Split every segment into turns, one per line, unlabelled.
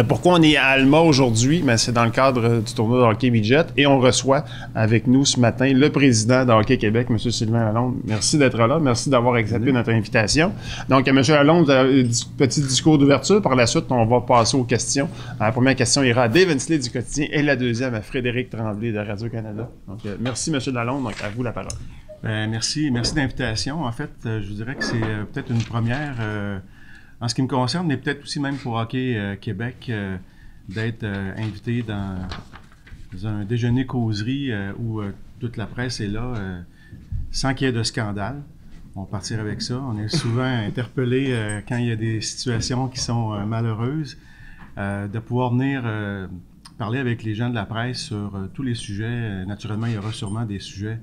Pourquoi on est à Alma aujourd'hui? Ben, c'est dans le cadre du tournoi de hockey midget et on reçoit avec nous ce matin le président de Hockey Québec, M. Sylvain Lalonde. Merci d'être là. Merci d'avoir accepté notre invitation. Donc, M. Lalonde, vous avez un petit discours d'ouverture. Par la suite, on va passer aux questions. La première question ira à Dave Hensley du Quotidien et la deuxième à Frédéric Tremblay de Radio-Canada. Donc, merci, M. Lalonde. Donc, à vous la parole.
Merci de l'invitation. En fait, je vous dirais que c'est peut-être une première... En ce qui me concerne, mais peut-être aussi même pour Hockey Québec, d'être invité dans un déjeuner-causerie où toute la presse est là, sans qu'il y ait de scandale. On va partir avec ça. On est souvent interpellé quand il y a des situations qui sont malheureuses, de pouvoir venir parler avec les gens de la presse sur tous les sujets. Naturellement, il y aura sûrement des sujets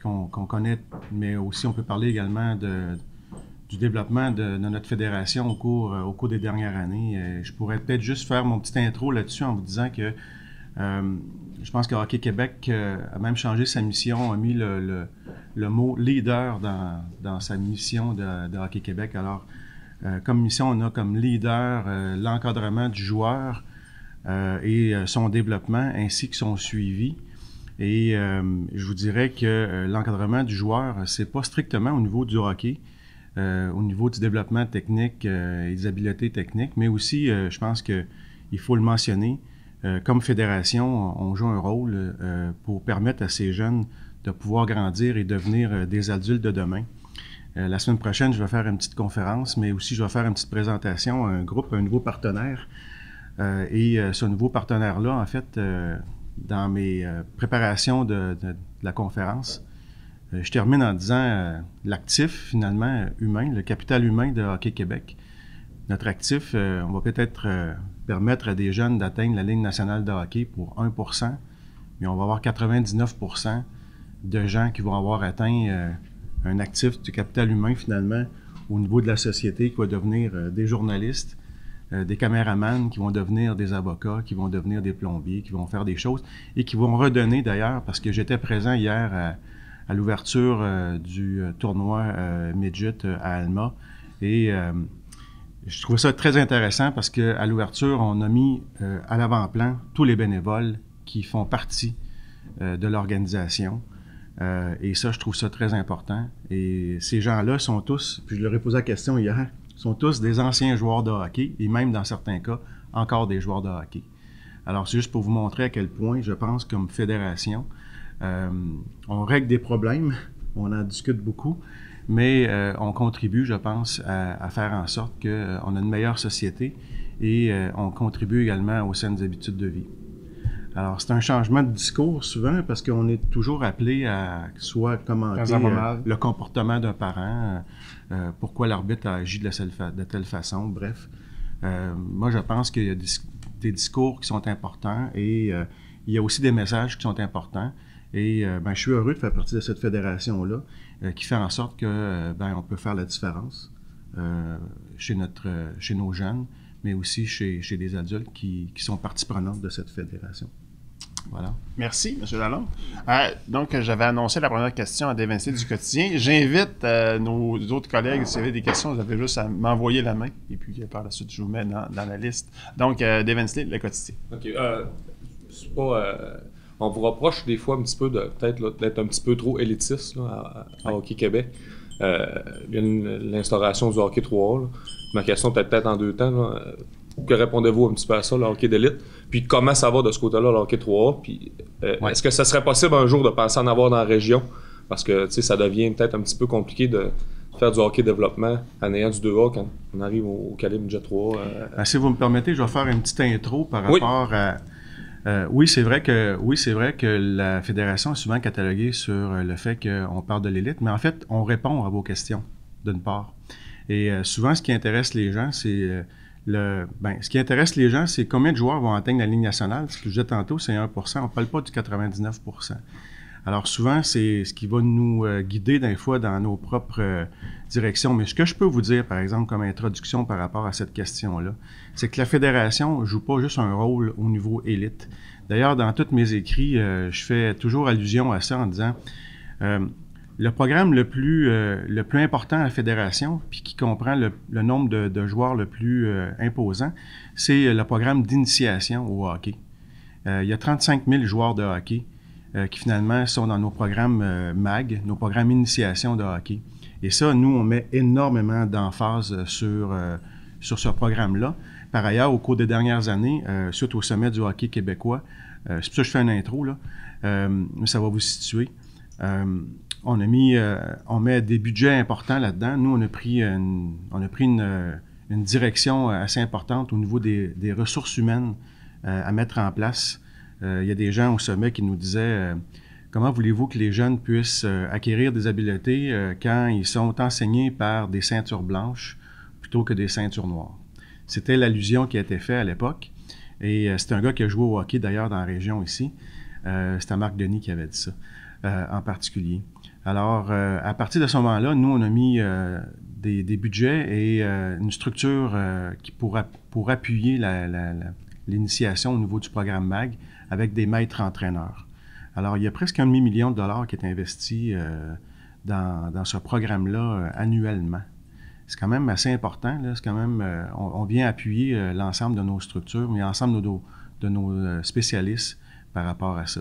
qu'on connaît, mais aussi on peut parler également du développement de notre fédération au cours des dernières années. Je pourrais peut-être juste faire mon petit intro là-dessus en vous disant que je pense que Hockey Québec a même changé sa mission, a mis le mot « leader » dans sa mission de Hockey Québec. Alors, comme mission, on a comme leader l'encadrement du joueur et son développement ainsi que son suivi. Et je vous dirais que l'encadrement du joueur, c'est pas strictement au niveau du hockey, au niveau du développement technique et des habiletés techniques, mais aussi, je pense qu'il faut le mentionner, comme fédération, on joue un rôle pour permettre à ces jeunes de pouvoir grandir et devenir des adultes de demain. La semaine prochaine, je vais faire une petite conférence, mais aussi je vais faire une petite présentation à un nouveau partenaire. Et ce nouveau partenaire-là, en fait, dans mes préparations de la conférence, je termine en disant l'actif, finalement, humain, le capital humain de Hockey Québec. Notre actif, on va peut-être permettre à des jeunes d'atteindre la Ligue nationale de hockey pour 1%, mais on va avoir 99% de gens qui vont avoir atteint un actif du capital humain, finalement, au niveau de la société, qui va devenir des journalistes, des caméramans, qui vont devenir des avocats, qui vont devenir des plombiers, qui vont faire des choses et qui vont redonner, d'ailleurs, parce que j'étais présent hier à l'ouverture du tournoi midget à Alma. Et je trouvais ça très intéressant parce qu'à l'ouverture, on a mis à l'avant-plan tous les bénévoles qui font partie de l'organisation. Et ça, je trouve ça très important. Et ces gens-là sont tous, puis je leur ai posé la question hier, sont tous des anciens joueurs de hockey et même dans certains cas, encore des joueurs de hockey. Alors, c'est juste pour vous montrer à quel point, je pense, comme fédération, on règle des problèmes, on en discute beaucoup, mais on contribue, je pense, à faire en sorte qu'on a une meilleure société et on contribue également aux saines habitudes de vie. Alors, c'est un changement de discours souvent parce qu'on est toujours appelé à soit commenter le comportement d'un parent, pourquoi l'arbitre a agi de telle façon, bref. Moi, je pense qu'il y a des discours qui sont importants et il y a aussi des messages qui sont importants. Et je suis heureux de faire partie de cette fédération-là qui fait en sorte que on peut faire la différence chez nos jeunes, mais aussi chez des adultes qui sont partie prenante de cette fédération. Voilà.
Merci, M. Lalonde. Donc, j'avais annoncé la première question à Dave Hensley du Quotidien. J'invite nos autres collègues, si vous avez des questions, vous avez juste à m'envoyer la main et puis par la suite, je vous mets dans la liste. Donc, Dave Hensley, le Quotidien.
OK. C'est pas... on vous reproche des fois un petit peu d'être un petit peu trop élitiste là, à Hockey Québec. Il y a l'instauration du hockey 3A. Là. Ma question peut-être en deux temps. Là. Que répondez-vous un petit peu à ça, le hockey d'élite? Puis comment ça va de ce côté-là, le hockey 3A? Puis est-ce que ça serait possible un jour de penser en avoir dans la région? Parce que ça devient peut-être un petit peu compliqué de faire du hockey développement en ayant du 2A quand on arrive au calibre midget 3A.
Si vous me permettez, je vais faire une petite intro par rapport à... Oui, c'est vrai que la fédération est souvent cataloguée sur le fait qu'on parle de l'élite, mais en fait, on répond à vos questions, d'une part. Et souvent, ce qui intéresse les gens, c'est... ce qui intéresse les gens, c'est combien de joueurs vont atteindre la Ligue nationale. Ce que je disais tantôt, c'est 1%. On ne parle pas du 99%. Alors souvent, c'est ce qui va nous guider des fois dans nos propres directions. Mais ce que je peux vous dire, par exemple, comme introduction par rapport à cette question-là, c'est que la fédération ne joue pas juste un rôle au niveau élite. D'ailleurs, dans tous mes écrits, je fais toujours allusion à ça en disant Le programme le plus important à la fédération, puis qui comprend le nombre de joueurs le plus imposant, c'est le programme d'initiation au hockey. Il y a 35 000 joueurs de hockey qui finalement sont dans nos programmes MAG, nos programmes initiation de hockey. Et ça, nous, on met énormément d'emphase sur ce programme-là. Par ailleurs, au cours des dernières années, suite au sommet du hockey québécois, c'est pour ça que je fais une intro, là, ça va vous situer. On met des budgets importants là-dedans. Nous, on a pris une direction assez importante au niveau des ressources humaines à mettre en place. Il y a des gens au sommet qui nous disaient comment voulez-vous que les jeunes puissent acquérir des habiletés quand ils sont enseignés par des ceintures blanches plutôt que des ceintures noires. C'était l'allusion qui a été faite à l'époque. Et c'est un gars qui a joué au hockey d'ailleurs dans la région ici. C'était Marc Denis qui avait dit ça en particulier. Alors, à partir de ce moment-là, nous, on a mis des budgets et une structure pour appuyer l'initiation au niveau du programme MAG avec des maîtres entraîneurs. Alors, il y a presque $1,5 million qui est investi dans ce programme-là annuellement. C'est quand même assez important. Là. C'est quand même, on vient appuyer l'ensemble de nos structures, mais l'ensemble de nos spécialistes par rapport à ça.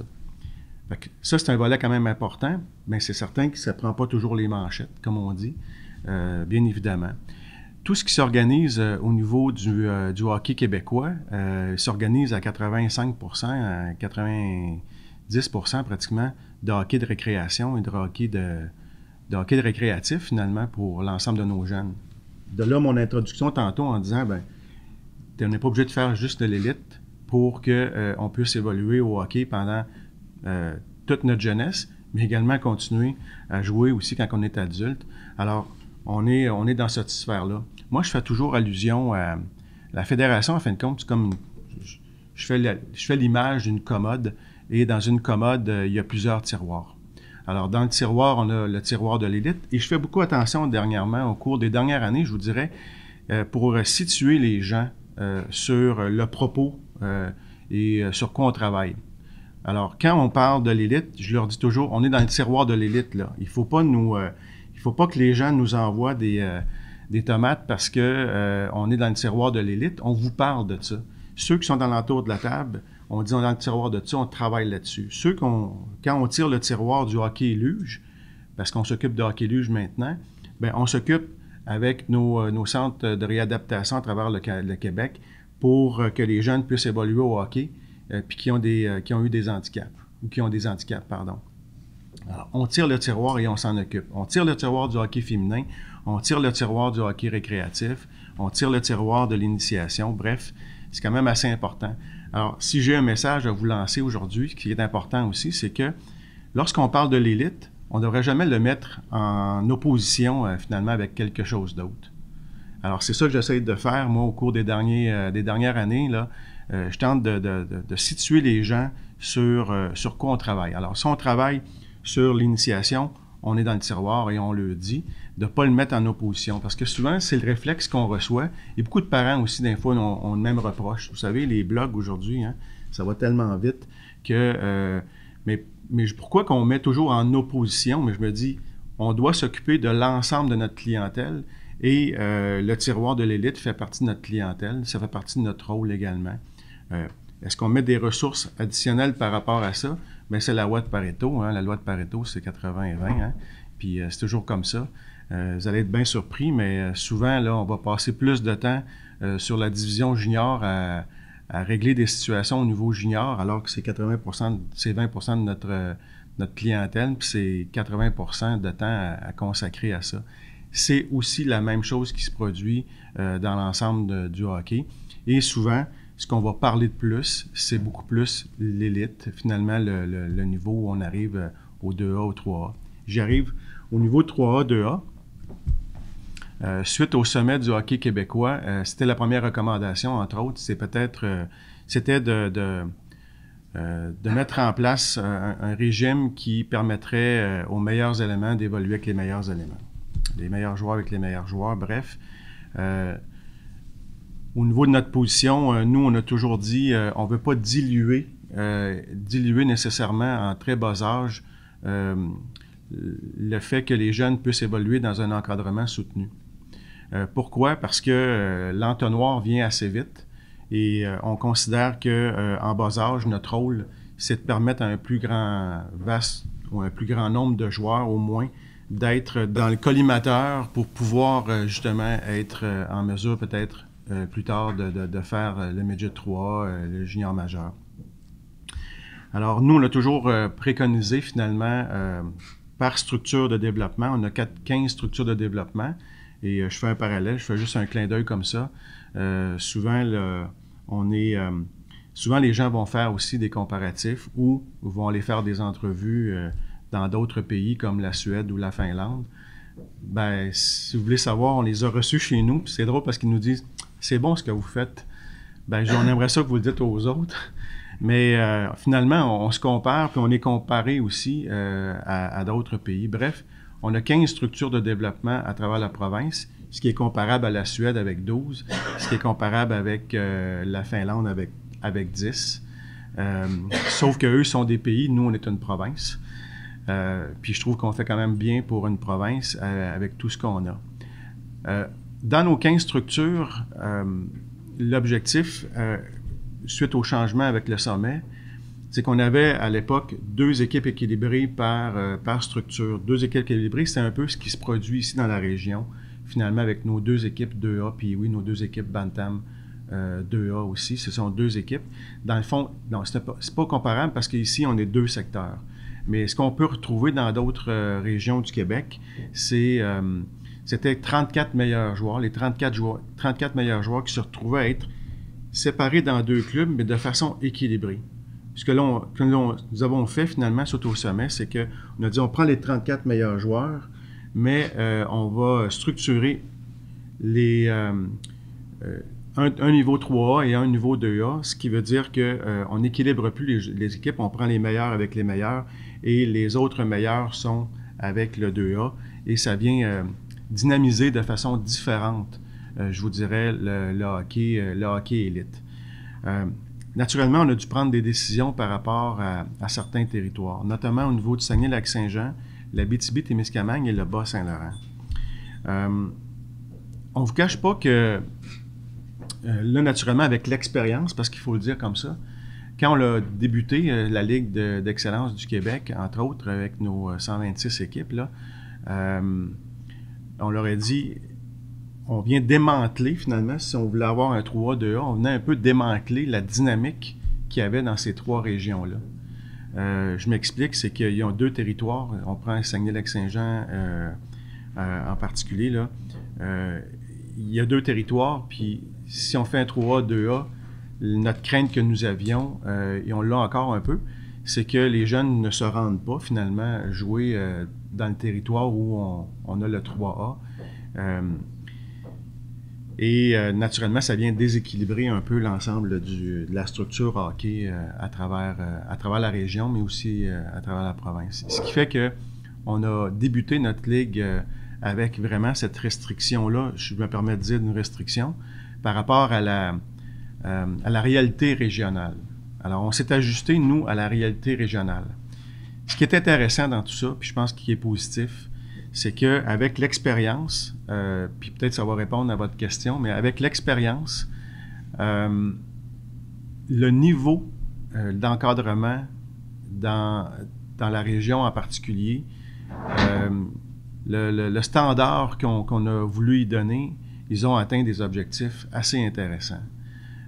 Ça, c'est un volet quand même important, mais c'est certain que ça ne prend pas toujours les manchettes, comme on dit, bien évidemment. Tout ce qui s'organise au niveau du hockey québécois s'organise à 85%, à 90% pratiquement de hockey de récréation et de hockey de récréatif, finalement, pour l'ensemble de nos jeunes. De là, mon introduction tantôt en disant, on n'est pas obligé de faire juste de l'élite pour qu'on puisse évoluer au hockey pendant toute notre jeunesse, mais également continuer à jouer aussi quand on est adulte. Alors, on est dans cette sphère-là. Moi, je fais toujours allusion à la fédération, en fin de compte, c'est comme je fais l'image d'une commode, et dans une commode, il y a plusieurs tiroirs. Alors, dans le tiroir, on a le tiroir de l'élite, et je fais beaucoup attention dernièrement, au cours des dernières années, je vous dirais, pour situer les gens sur le propos et sur quoi on travaille. Alors, quand on parle de l'élite, je leur dis toujours, on est dans le tiroir de l'élite, là. Il faut pas que les gens nous envoient des tomates parce que on est dans le tiroir de l'élite. On vous parle de ça. Ceux qui sont dans l'entour de la table, on dit on est dans le tiroir de ça, on travaille là-dessus. Quand on tire le tiroir du hockey luge, parce qu'on s'occupe de hockey luge maintenant, on s'occupe avec nos centres de réadaptation à travers le Québec pour que les jeunes puissent évoluer au hockey puis qui ont eu des handicaps, ou qui ont des handicaps, pardon. Alors, on tire le tiroir et on s'en occupe. On tire le tiroir du hockey féminin, on tire le tiroir du hockey récréatif, on tire le tiroir de l'initiation. Bref, c'est quand même assez important. Alors, si j'ai un message à vous lancer aujourd'hui, ce qui est important aussi, c'est que lorsqu'on parle de l'élite, on ne devrait jamais le mettre en opposition finalement avec quelque chose d'autre. Alors, c'est ça que j'essaie de faire, moi, au cours des dernières années, là. Je tente de situer les gens sur quoi on travaille. Alors, si on travaille sur l'initiation, on est dans le tiroir et on le dit, de ne pas le mettre en opposition. Parce que souvent, c'est le réflexe qu'on reçoit. Et beaucoup de parents aussi, des fois, ont le même reproche. Vous savez, les blogs aujourd'hui, ça va tellement vite que... mais pourquoi qu'on met toujours en opposition? Mais je me dis, on doit s'occuper de l'ensemble de notre clientèle et le tiroir de l'élite fait partie de notre clientèle. Ça fait partie de notre rôle également. Est-ce qu'on met des ressources additionnelles par rapport à ça? Bien, c'est la loi de Pareto. La loi de Pareto, c'est 80 et 20. Puis c'est toujours comme ça. Vous allez être bien surpris, mais souvent, là, on va passer plus de temps sur la division junior à régler des situations au niveau junior, alors que c'est 80%, c'est 20% de notre clientèle, puis c'est 80% de temps à consacrer à ça. C'est aussi la même chose qui se produit dans l'ensemble du hockey. Et souvent, ce qu'on va parler de plus, c'est beaucoup plus l'élite, finalement, le niveau où on arrive au 2A, au 3A. J'arrive au niveau 3A, 2A. Suite au sommet du hockey québécois, c'était la première recommandation, entre autres, c'était de mettre en place un régime qui permettrait aux meilleurs éléments d'évoluer avec les meilleurs éléments. Les meilleurs joueurs avec les meilleurs joueurs, bref. Au niveau de notre position, nous, on a toujours dit, on ne veut pas diluer nécessairement en très bas âge le fait que les jeunes puissent évoluer dans un encadrement soutenu. Pourquoi? Parce que l'entonnoir vient assez vite et on considère qu'en bas âge, notre rôle, c'est de permettre à un plus grand nombre de joueurs au moins d'être dans le collimateur pour pouvoir justement être en mesure peut-être plus tard de faire le midget 3, le junior majeur. Alors nous, on a toujours préconisé finalement par structure de développement. On a 15 structures de développement et je fais un parallèle, je fais juste un clin d'œil comme ça. Souvent, souvent les gens vont faire aussi des comparatifs ou vont aller faire des entrevues dans d'autres pays comme la Suède ou la Finlande. Ben, si vous voulez savoir, on les a reçus chez nous. C'est drôle parce qu'ils nous disent « c'est bon ce que vous faites ». Ben, on aimerait ça que vous le dites aux autres. Mais finalement, on se compare, puis on est comparé aussi à d'autres pays. Bref, on a 15 structures de développement à travers la province, ce qui est comparable à la Suède avec 12, ce qui est comparable avec la Finlande avec 10. Sauf qu'eux sont des pays, nous, on est une province. Puis je trouve qu'on fait quand même bien pour une province avec tout ce qu'on a. Dans nos 15 structures, l'objectif, suite au changement avec le sommet, c'est qu'on avait à l'époque 2 équipes équilibrées par structure. 2 équipes équilibrées, c'est un peu ce qui se produit ici dans la région, finalement avec nos 2 équipes 2A, puis oui, nos 2 équipes Bantam 2A aussi, ce sont 2 équipes. Dans le fond, non, c'est pas comparable parce qu'ici, on est 2 secteurs. Mais ce qu'on peut retrouver dans d'autres régions du Québec, c'était 34 meilleurs joueurs, les 34 meilleurs joueurs qui se retrouvaient à être séparés dans 2 clubs, mais de façon équilibrée. Ce que nous avons fait finalement, surtout au sommet, c'est qu'on a dit on prend les 34 meilleurs joueurs, mais on va structurer un niveau 3A et un niveau 2A, ce qui veut dire qu'on n'équilibre plus les équipes, on prend les meilleurs avec les meilleurs et les autres meilleurs sont avec le 2A et ça vient dynamiser de façon différente, je vous dirais, le hockey élite. Naturellement, on a dû prendre des décisions par rapport à certains territoires, notamment au niveau du Saguenay-Lac-Saint-Jean, l'Abitibi-Témiscamingue et le Bas-Saint-Laurent. On ne vous cache pas que là, naturellement, avec l'expérience, parce qu'il faut le dire comme ça, quand on a débuté la Ligue d'excellence du Québec, entre autres avec nos 126 équipes, là, on leur a dit, on vient démanteler finalement, si on voulait avoir un 3A, 2A, on venait un peu démanteler la dynamique qu'il y avait dans ces 3 régions-là. Je m'explique, c'est qu'ils ont 2 territoires, on prend Saguenay-Lac-Saint-Jean en particulier, là. Il y a 2 territoires, puis si on fait un 3A, 2A, notre crainte que nous avions, et on l'a encore un peu, c'est que les jeunes ne se rendent pas finalement jouer dans le territoire où on a le 3A. Naturellement, ça vient déséquilibrer un peu l'ensemble de la structure hockey à travers la région, mais aussi à travers la province. Ce qui fait qu'on a débuté notre ligue avec vraiment cette restriction-là, je me permets de dire une restriction, par rapport à la réalité régionale. Alors, on s'est ajusté, nous, à la réalité régionale. Ce qui est intéressant dans tout ça, puis je pense qu'il est positif, c'est qu'avec l'expérience, puis peut-être ça va répondre à votre question, mais avec l'expérience, le niveau d'encadrement dans la région en particulier, le standard qu'on a voulu y donner, ils ont atteint des objectifs assez intéressants.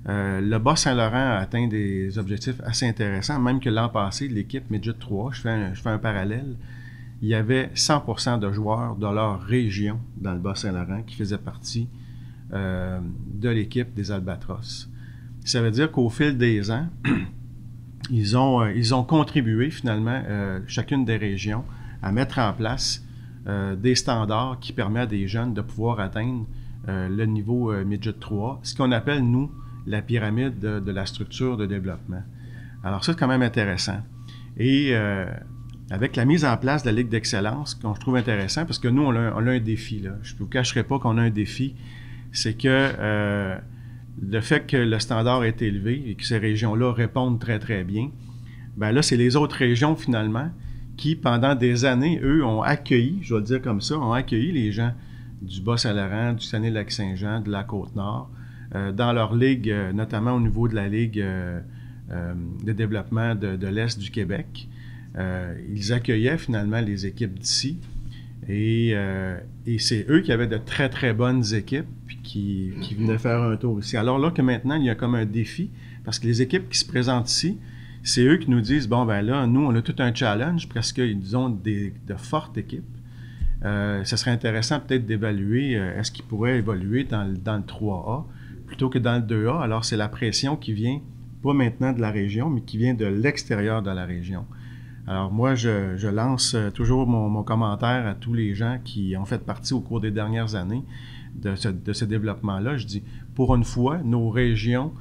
Le Bas-Saint-Laurent a atteint des objectifs assez intéressants, même que l'an passé, l'équipe Midget 3, je fais un parallèle, il y avait 100% de joueurs de leur région dans le Bas-Saint-Laurent qui faisaient partie de l'équipe des Albatros. Ça veut dire qu'au fil des ans, ils ont contribué finalement, chacune des régions, à mettre en place des standards qui permettent à des jeunes de pouvoir atteindre le niveau Midget 3, ce qu'on appelle, nous, la pyramide de la structure de développement. Alors ça, c'est quand même intéressant. Et avec la mise en place de la Ligue d'excellence, qu'on je trouve intéressant, parce que nous, on a un défi, là. Je ne vous cacherai pas qu'on a un défi, c'est que le fait que le standard est élevé et que ces régions-là répondent très, très bien, bien là, c'est les autres régions, finalement, qui, pendant des années, eux, ont accueilli, je vais le dire comme ça, ont accueilli les gens du Bas-Saint-Laurent, du Saguenay-Lac-Saint-Jean, de la Côte-Nord, dans leur ligue, notamment au niveau de la Ligue de développement de l'Est du Québec. Ils accueillaient finalement les équipes d'ici. Et c'est eux qui avaient de très, très bonnes équipes puis qui venaient faire un tour ici. Alors là que maintenant, il y a comme un défi, parce que les équipes qui se présentent ici, c'est eux qui nous disent, bon, ben là, nous, on a tout un challenge parce qu'ils ont de fortes équipes. Ça serait intéressant peut-être d'évaluer, est-ce qu'ils pourraient évoluer dans le 3A plutôt que dans le 2A. Alors, c'est la pression qui vient, pas maintenant de la région, mais qui vient de l'extérieur de la région. Alors moi, je lance toujours mon commentaire à tous les gens qui ont fait partie au cours des dernières années de ce développement-là. Je dis, pour une fois, nos régions,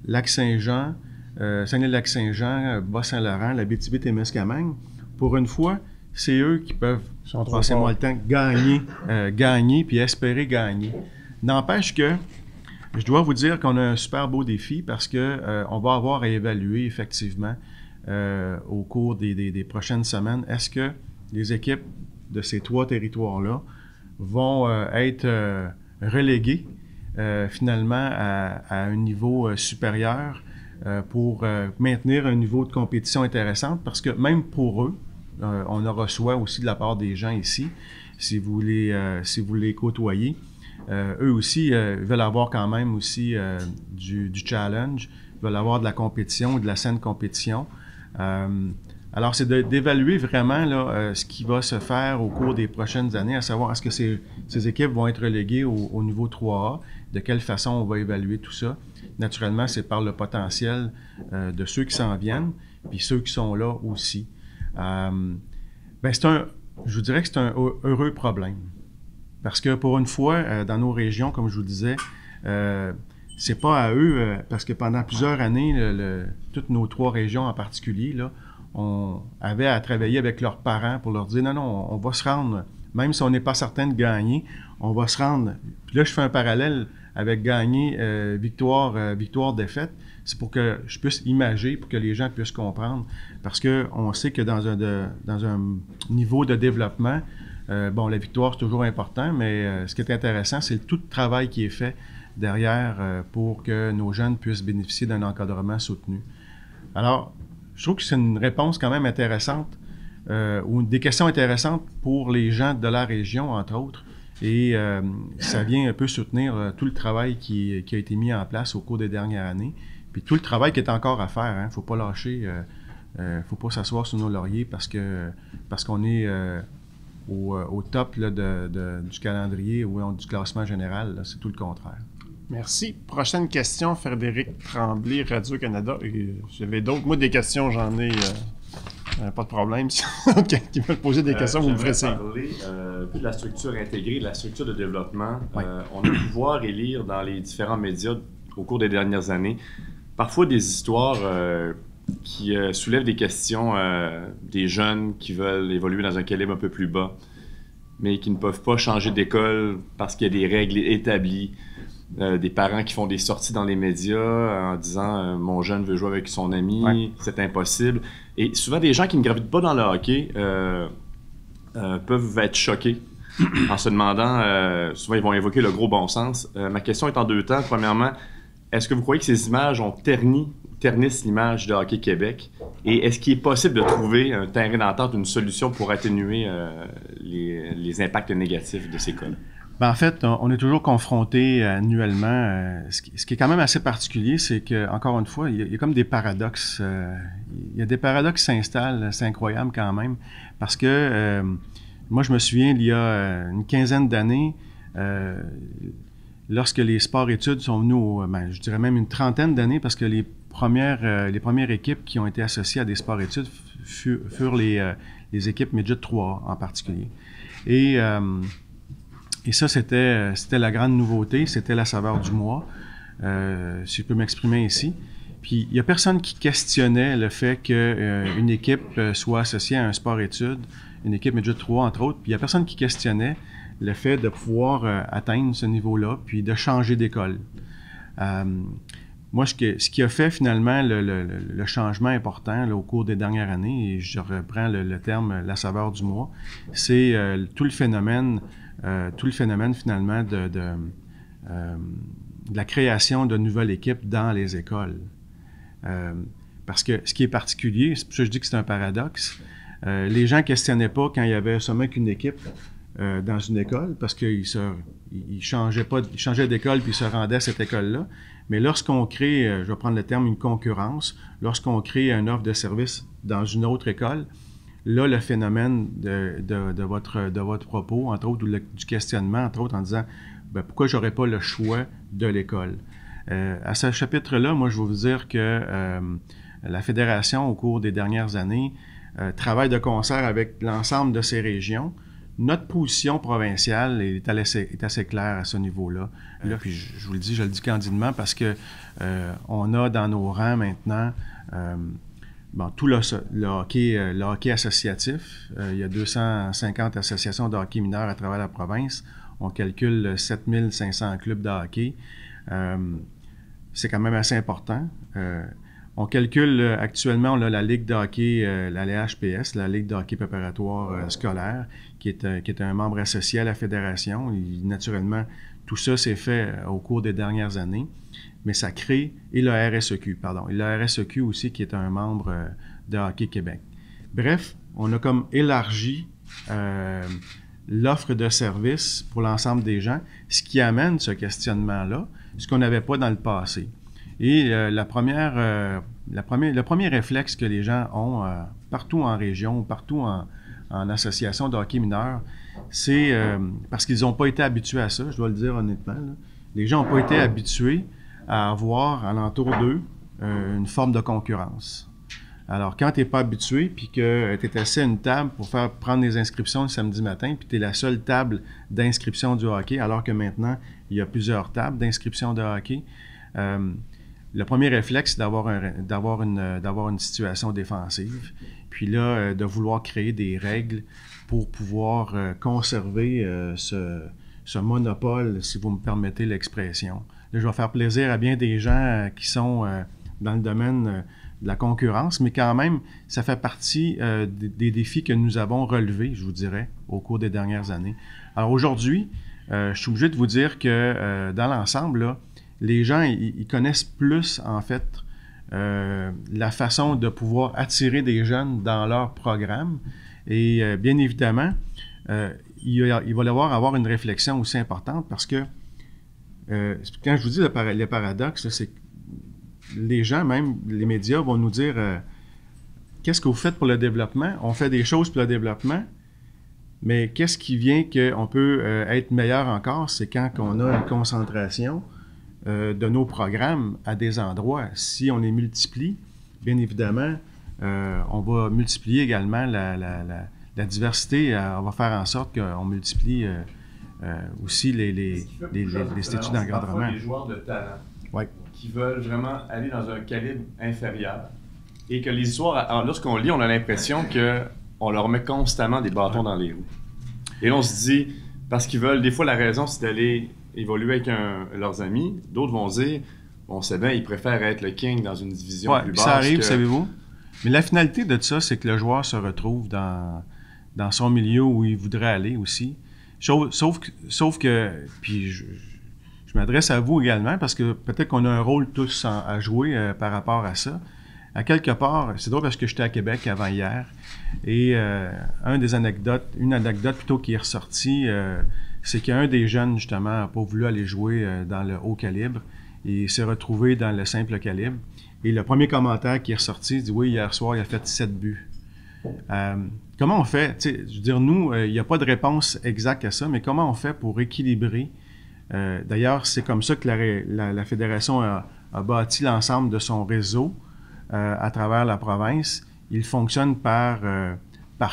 Lac-Saint-Jean, Saguenay-Lac-Saint-Jean, Bas-Saint-Laurent, l'Abitibi-Témiscamingue, pour une fois, c'est eux qui peuvent, passez-moi le temps, gagner puis espérer gagner. N'empêche que je dois vous dire qu'on a un super beau défi parce que on va avoir à évaluer effectivement au cours des prochaines semaines, est-ce que les équipes de ces 3 territoires-là vont être reléguées finalement à un niveau supérieur pour maintenir un niveau de compétition intéressant, parce que même pour eux, on en reçoit aussi de la part des gens ici, si vous les côtoyez, eux aussi veulent avoir quand même aussi du challenge, veulent avoir de la compétition, de la saine compétition. Alors, c'est d'évaluer vraiment là, ce qui va se faire au cours des prochaines années, à savoir est-ce que ces équipes vont être reléguées au niveau 3A, de quelle façon on va évaluer tout ça. Naturellement, c'est par le potentiel de ceux qui s'en viennent, puis ceux qui sont là aussi. Je vous dirais que c'est un heureux problème. Parce que pour une fois, dans nos régions, comme je vous le disais, c'est pas à eux, parce que pendant plusieurs années, toutes nos 3 régions en particulier, là, on avait à travailler avec leurs parents pour leur dire non, on va se rendre, même si on n'est pas certain de gagner, on va se rendre. Puis là, je fais un parallèle avec gagner victoire-défaite. C'est pour que je puisse imager, pour que les gens puissent comprendre. Parce qu'on sait que dans un niveau de développement, la victoire, c'est toujours important, mais ce qui est intéressant, c'est tout le travail qui est fait derrière pour que nos jeunes puissent bénéficier d'un encadrement soutenu. Alors, je trouve que c'est une réponse quand même intéressante, ou des questions intéressantes pour les gens de la région, entre autres, et ça vient un peu soutenir tout le travail qui a été mis en place au cours des dernières années, puis tout le travail qui est encore à faire. Il ne faut pas lâcher, il ne faut pas s'asseoir sur nos lauriers parce qu'on est au top là, du calendrier ou du classement général. Là, c'est tout le contraire.
Merci. Prochaine question, Frédéric Tremblay, Radio-Canada. J'avais d'autres. Moi, des questions, j'en ai pas de problème. Si qui veulent poser des questions, vous me ferez signe.
Parler un peu de la structure intégrée, de la structure de développement.
Oui.
On a pu voir et lire dans les différents médias au cours des dernières années, parfois des histoires qui soulèvent des questions des jeunes qui veulent évoluer dans un calibre un peu plus bas, mais qui ne peuvent pas changer d'école parce qu'il y a des règles établies. Des parents qui font des sorties dans les médias en disant mon jeune veut jouer avec son ami, c'est impossible. Et souvent, des gens qui ne gravitent pas dans le hockey peuvent être choqués en se demandant, souvent ils vont évoquer le gros bon sens. Ma question est en 2 temps. Premièrement, est-ce que vous croyez que ces images ont ternissent l'image de Hockey Québec? Et est-ce qu'il est possible de trouver un terrain d'entente, une solution pour atténuer les impacts négatifs de ces cas-là?
En fait, on est toujours confronté annuellement. Ce qui est quand même assez particulier, c'est que, encore une fois, il y a comme des paradoxes. Il y a des paradoxes qui s'installent, c'est incroyable quand même. Parce que moi, je me souviens, il y a une quinzaine d'années, lorsque les sports-études sont venus, je dirais même une trentaine d'années, parce que les premières équipes qui ont été associées à des sports-études furent les équipes Midget 3 en particulier. Et ça, c'était la grande nouveauté, c'était la saveur du mois, si je peux m'exprimer ici. Puis, il n'y a personne qui questionnait le fait qu'une équipe soit associée à un sport-études, une équipe Midget 3, entre autres, puis il n'y a personne qui questionnait le fait de pouvoir atteindre ce niveau-là, puis de changer d'école. moi, ce qui a fait finalement le changement important là, au cours des dernières années, et je reprends le terme la saveur du mois, c'est tout le phénomène finalement de la création de nouvelles équipes dans les écoles. Parce que ce qui est particulier, c'est pour ça que je dis que c'est un paradoxe, les gens ne questionnaient pas quand il y avait seulement qu'une équipe dans une école, parce qu'ils changeaient d'école puis ils se rendaient à cette école-là. Mais lorsqu'on crée, je vais prendre le terme, une concurrence, lorsqu'on crée une offre de service dans une autre école, là, le phénomène de votre propos, entre autres, du questionnement, entre autres, en disant ben, pourquoi je n'aurais pas le choix de l'école? À ce chapitre-là, moi, je vais vous dire que la Fédération, au cours des dernières années, travaille de concert avec l'ensemble de ces régions. Notre position provinciale est assez claire à ce niveau-là. Puis je vous le dis, je le dis candidement parce que on a dans nos rangs maintenant tout le hockey associatif. Il y a 250 associations de hockey mineur à travers la province. On calcule 7500 clubs de hockey. C'est quand même assez important. On calcule actuellement, on a la Ligue de hockey, la LHPS, la Ligue de hockey préparatoire scolaire, qui est un membre associé à la Fédération. Et, naturellement, tout ça s'est fait au cours des dernières années, mais ça crée, et le RSEQ, et le RSEQ aussi, qui est un membre de Hockey Québec. Bref, on a comme élargi l'offre de services pour l'ensemble des gens, ce qui amène ce questionnement-là, ce qu'on n'avait pas dans le passé. Et le premier réflexe que les gens ont partout en région, partout en association de hockey mineur, c'est parce qu'ils n'ont pas été habitués à ça, je dois le dire honnêtement. Là. Les gens n'ont pas été habitués à avoir alentour d'eux une forme de concurrence. Alors, quand tu n'es pas habitué, puis que tu es assis à une table pour prendre les inscriptions le samedi matin, puis tu es la seule table d'inscription du hockey, alors que maintenant, il y a plusieurs tables d'inscription de hockey, le premier réflexe, c'est d'avoir une situation défensive, puis là, de vouloir créer des règles pour pouvoir conserver ce monopole, si vous me permettez l'expression. Là, je vais faire plaisir à bien des gens qui sont dans le domaine de la concurrence, mais quand même, ça fait partie des défis que nous avons relevés, je vous dirais, au cours des dernières années. Alors aujourd'hui, je suis obligé de vous dire que dans l'ensemble, là, les gens, ils connaissent plus, en fait, la façon de pouvoir attirer des jeunes dans leur programme. Et bien évidemment, il va y avoir une réflexion aussi importante parce que, quand je vous dis le paradoxe, c'est que les gens, même les médias, vont nous dire qu'est-ce que vous faites pour le développement? On fait des choses pour le développement, mais qu'est-ce qui vient qu'on peut être meilleur encore? C'est quand on a une concentration de nos programmes à des endroits. Si on les multiplie, bien évidemment, on va multiplier également la diversité. On va faire en sorte qu'on multiplie aussi les statuts d'encadrement.
Des joueurs de talent
ouais.
qui veulent vraiment aller dans un calibre inférieur et que les histoires, lorsqu'on lit, on a l'impression qu'on leur met constamment des bâtons dans les roues. Et là, on se dit, parce qu'ils veulent, des fois, la raison, c'est d'aller évoluer avec leurs amis. D'autres vont dire, on sait bien, ils préfèrent être le king dans une division plus basse.
Ça arrive, savez-vous. Mais la finalité de ça, c'est que le joueur se retrouve dans son milieu où il voudrait aller aussi. Sauf que, puis je m'adresse à vous également, parce que peut-être qu'on a un rôle tous à jouer par rapport à ça. À quelque part, c'est drôle parce que j'étais à Québec avant hier, et une anecdote plutôt qui est ressortie, c'est qu'un des jeunes, justement, n'a pas voulu aller jouer dans le haut calibre et s'est retrouvé dans le simple calibre. Et le premier commentaire qui est ressorti, il dit « Oui, hier soir, il a fait 7 buts. » Comment on fait? Je veux dire, nous, il n'y a pas de réponse exacte à ça, mais comment on fait pour équilibrer? D'ailleurs, c'est comme ça que la Fédération a bâti l'ensemble de son réseau à travers la province. Il fonctionne par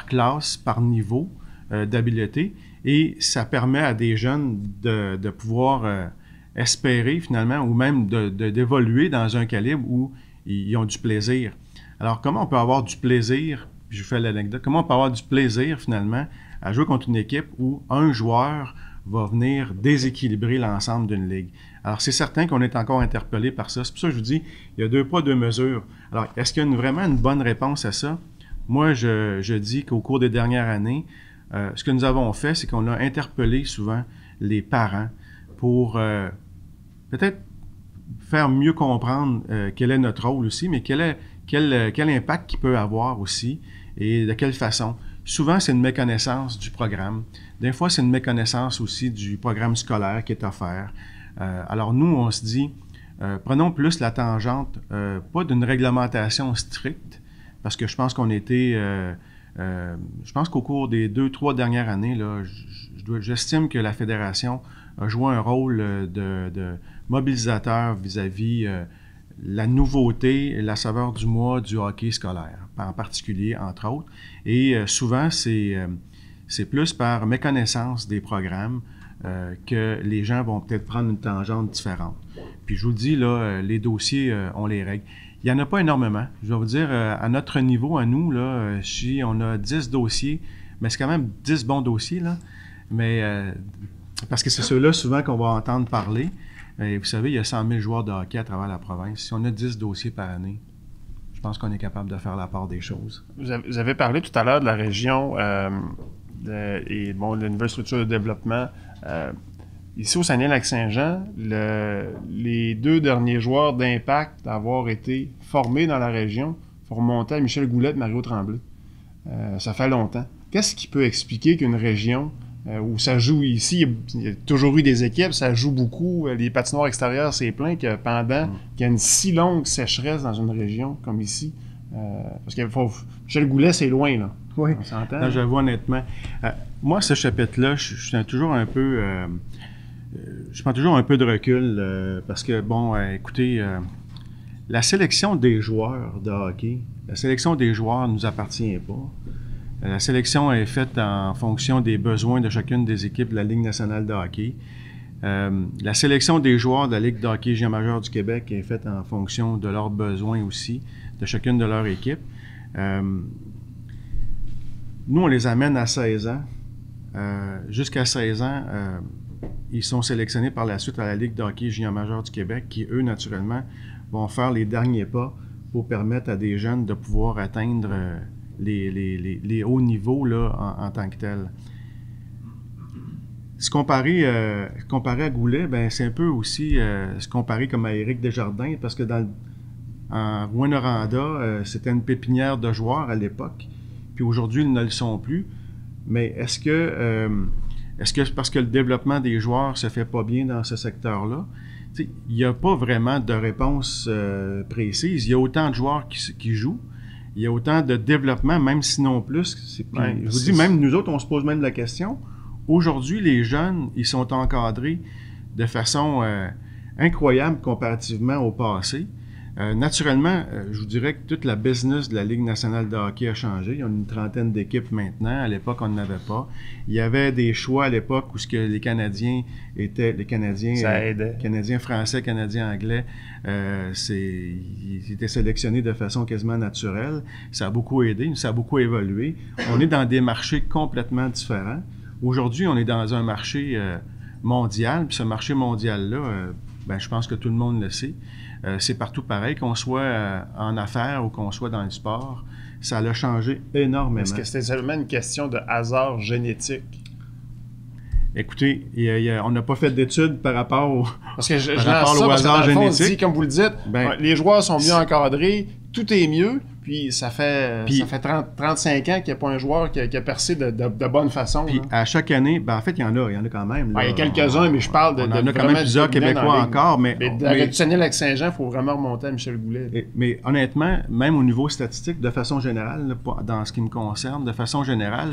classe, par niveau d'habileté. Et ça permet à des jeunes de pouvoir espérer finalement ou même d'évoluer dans un calibre où ils ont du plaisir. Alors, comment on peut avoir du plaisir, je vous fais l'anecdote, comment on peut avoir du plaisir finalement à jouer contre une équipe où un joueur va venir déséquilibrer l'ensemble d'une ligue. Alors, c'est certain qu'on est encore interpellé par ça. C'est pour ça que je vous dis, il y a 2 poids, 2 mesures. Alors, est-ce qu'il y a vraiment une bonne réponse à ça? Moi, je dis qu'au cours des dernières années, ce que nous avons fait, c'est qu'on a interpellé souvent les parents pour peut-être faire mieux comprendre quel est notre rôle aussi, mais quel impact qu'il peut avoir aussi et de quelle façon. Souvent, c'est une méconnaissance du programme. Des fois, c'est une méconnaissance aussi du programme scolaire qui est offert. Alors nous, on se dit, prenons plus la tangente, pas d'une réglementation stricte, parce que je pense qu'on était, je pense qu'au cours des 2-3 dernières années, là, j'estime que la Fédération a joué un rôle de mobilisateur vis-à-vis la nouveauté, la saveur du mois du hockey scolaire, en particulier, entre autres. Et souvent, c'est plus par méconnaissance des programmes que les gens vont peut-être prendre une tangente différente. Puis je vous le dis, là, les dossiers, on les règle. Il n'y en a pas énormément. Je vais vous dire, à notre niveau, à nous, là, si on a 10 dossiers, mais c'est quand même 10 bons dossiers, là. Mais parce que c'est ceux-là souvent qu'on va entendre parler. Et vous savez, il y a 100 000 joueurs de hockey à travers la province. Si on a 10 dossiers par année, je pense qu'on est capable de faire la part des choses.
Vous avez parlé tout à l'heure de la région et bon, la nouvelle structure de développement. Ici au Saguenay-Lac-Saint-Jean, les 2 derniers joueurs d'impact à avoir été formés dans la région faut remonter à Michel Goulet et Mario Tremblay. Ça fait longtemps. Qu'est-ce qui peut expliquer qu'une région où ça joue ici, il y a toujours eu des équipes, ça joue beaucoup, les patinoires extérieures, c'est plein, que pendant qu'il y a une si longue sécheresse dans une région comme ici, parce que Michel Goulet, c'est loin, là.
Oui,
on s'entend.
J'avoue honnêtement. Moi, ce chapitre-là, je suis toujours un peu... je prends toujours un peu de recul parce que, bon, écoutez, la sélection des joueurs de hockey, la sélection des joueurs ne nous appartient pas. La sélection est faite en fonction des besoins de chacune des équipes de la Ligue nationale de hockey. La sélection des joueurs de la Ligue de hockey junior majeur du Québec est faite en fonction de leurs besoins aussi, de chacune de leurs équipes. Nous, on les amène à 16 ans. Jusqu'à 16 ans, ils sont sélectionnés par la suite à la Ligue de hockey junior majeur du Québec, qui, eux, naturellement, vont faire les derniers pas pour permettre à des jeunes de pouvoir atteindre les hauts niveaux là, en tant que tels. Se comparer à Goulet, ben, c'est un peu aussi se comparer comme à Éric Desjardins, parce que en Rouyn-Noranda, c'était une pépinière de joueurs à l'époque, puis aujourd'hui, ils ne le sont plus. Mais est-ce que c'est parce que le développement des joueurs se fait pas bien dans ce secteur-là? Il n'y a pas vraiment de réponse précise. Il y a autant de joueurs qui jouent, il y a autant de développement, même sinon plus. Je vous dis, même nous autres, on se pose même la question. Aujourd'hui, les jeunes, ils sont encadrés de façon incroyable comparativement au passé. Naturellement, je vous dirais que toute la business de la Ligue nationale de hockey a changé. Il y a une trentaine d'équipes maintenant. À l'époque, on n'en avait pas. Il y avait des choix à l'époque où les Canadiens étaient... Les Canadiens...
Ça aidait.
Canadiens français, Canadiens anglais, ils étaient sélectionnés de façon quasiment naturelle. Ça a beaucoup aidé, ça a beaucoup évolué. On est dans des marchés complètement différents. Aujourd'hui, on est dans un marché mondial. Puis ce marché mondial-là, ben, je pense que tout le monde le sait. C'est partout pareil, qu'on soit en affaires ou qu'on soit dans le sport. Ça l'a changé énormément.
Est-ce que c'était seulement une question de hasard génétique?
Écoutez, on n'a pas fait d'études par rapport au,
parce que
au hasard génétique.
On dit, comme vous le dites, les joueurs sont mieux encadrés, tout est mieux, puis ça fait 35 ans qu'il n'y a pas un joueur qui a percé de bonne façon.
Puis à chaque année, ben en fait, il y en a quand même. Là,
il y a quelques-uns, mais je parle de...
On en a quand même plusieurs Québécois encore, mais
avec Saguenay-Lac-Saint-Jean, il faut vraiment remonter à Michel Goulet.
Mais honnêtement, même au niveau statistique, de façon générale, là, dans ce qui me concerne, de façon générale,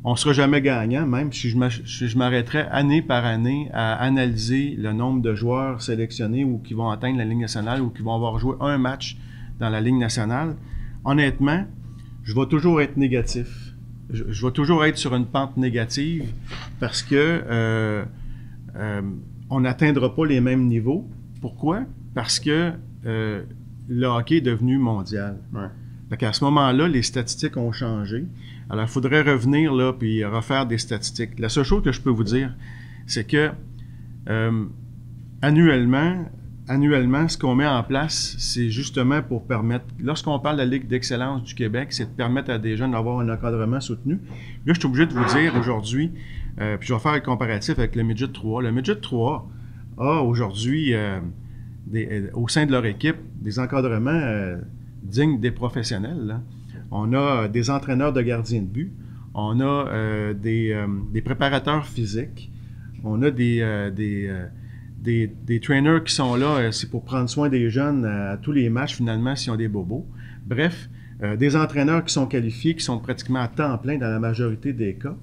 on ne sera jamais gagnant, même si je m'arrêterais année par année à analyser le nombre de joueurs sélectionnés ou qui vont atteindre la Ligue nationale ou qui vont avoir joué un match dans la Ligue nationale. Honnêtement, je vais toujours être négatif. Je vais toujours être sur une pente négative parce que on n'atteindra pas les mêmes niveaux. Pourquoi? Parce que le hockey est devenu mondial.
Ouais.
Fait qu'à ce moment-là, les statistiques ont changé. Alors, il faudrait revenir là puis refaire des statistiques. La seule chose que je peux vous dire, c'est que annuellement, ce qu'on met en place, c'est justement pour permettre, lorsqu'on parle de la Ligue d'excellence du Québec, c'est de permettre à des jeunes d'avoir un encadrement soutenu. Là, je suis obligé de vous dire aujourd'hui, puis je vais faire un comparatif avec le Midget 3. Le Midget 3 a aujourd'hui, au sein de leur équipe, des encadrements dignes des professionnels, là. On a des entraîneurs de gardiens de but, on a des préparateurs physiques, on a des trainers qui sont là, c'est pour prendre soin des jeunes à tous les matchs, finalement, s'ils ont des bobos. Bref, des entraîneurs qui sont qualifiés, qui sont pratiquement à temps plein dans la majorité des cas.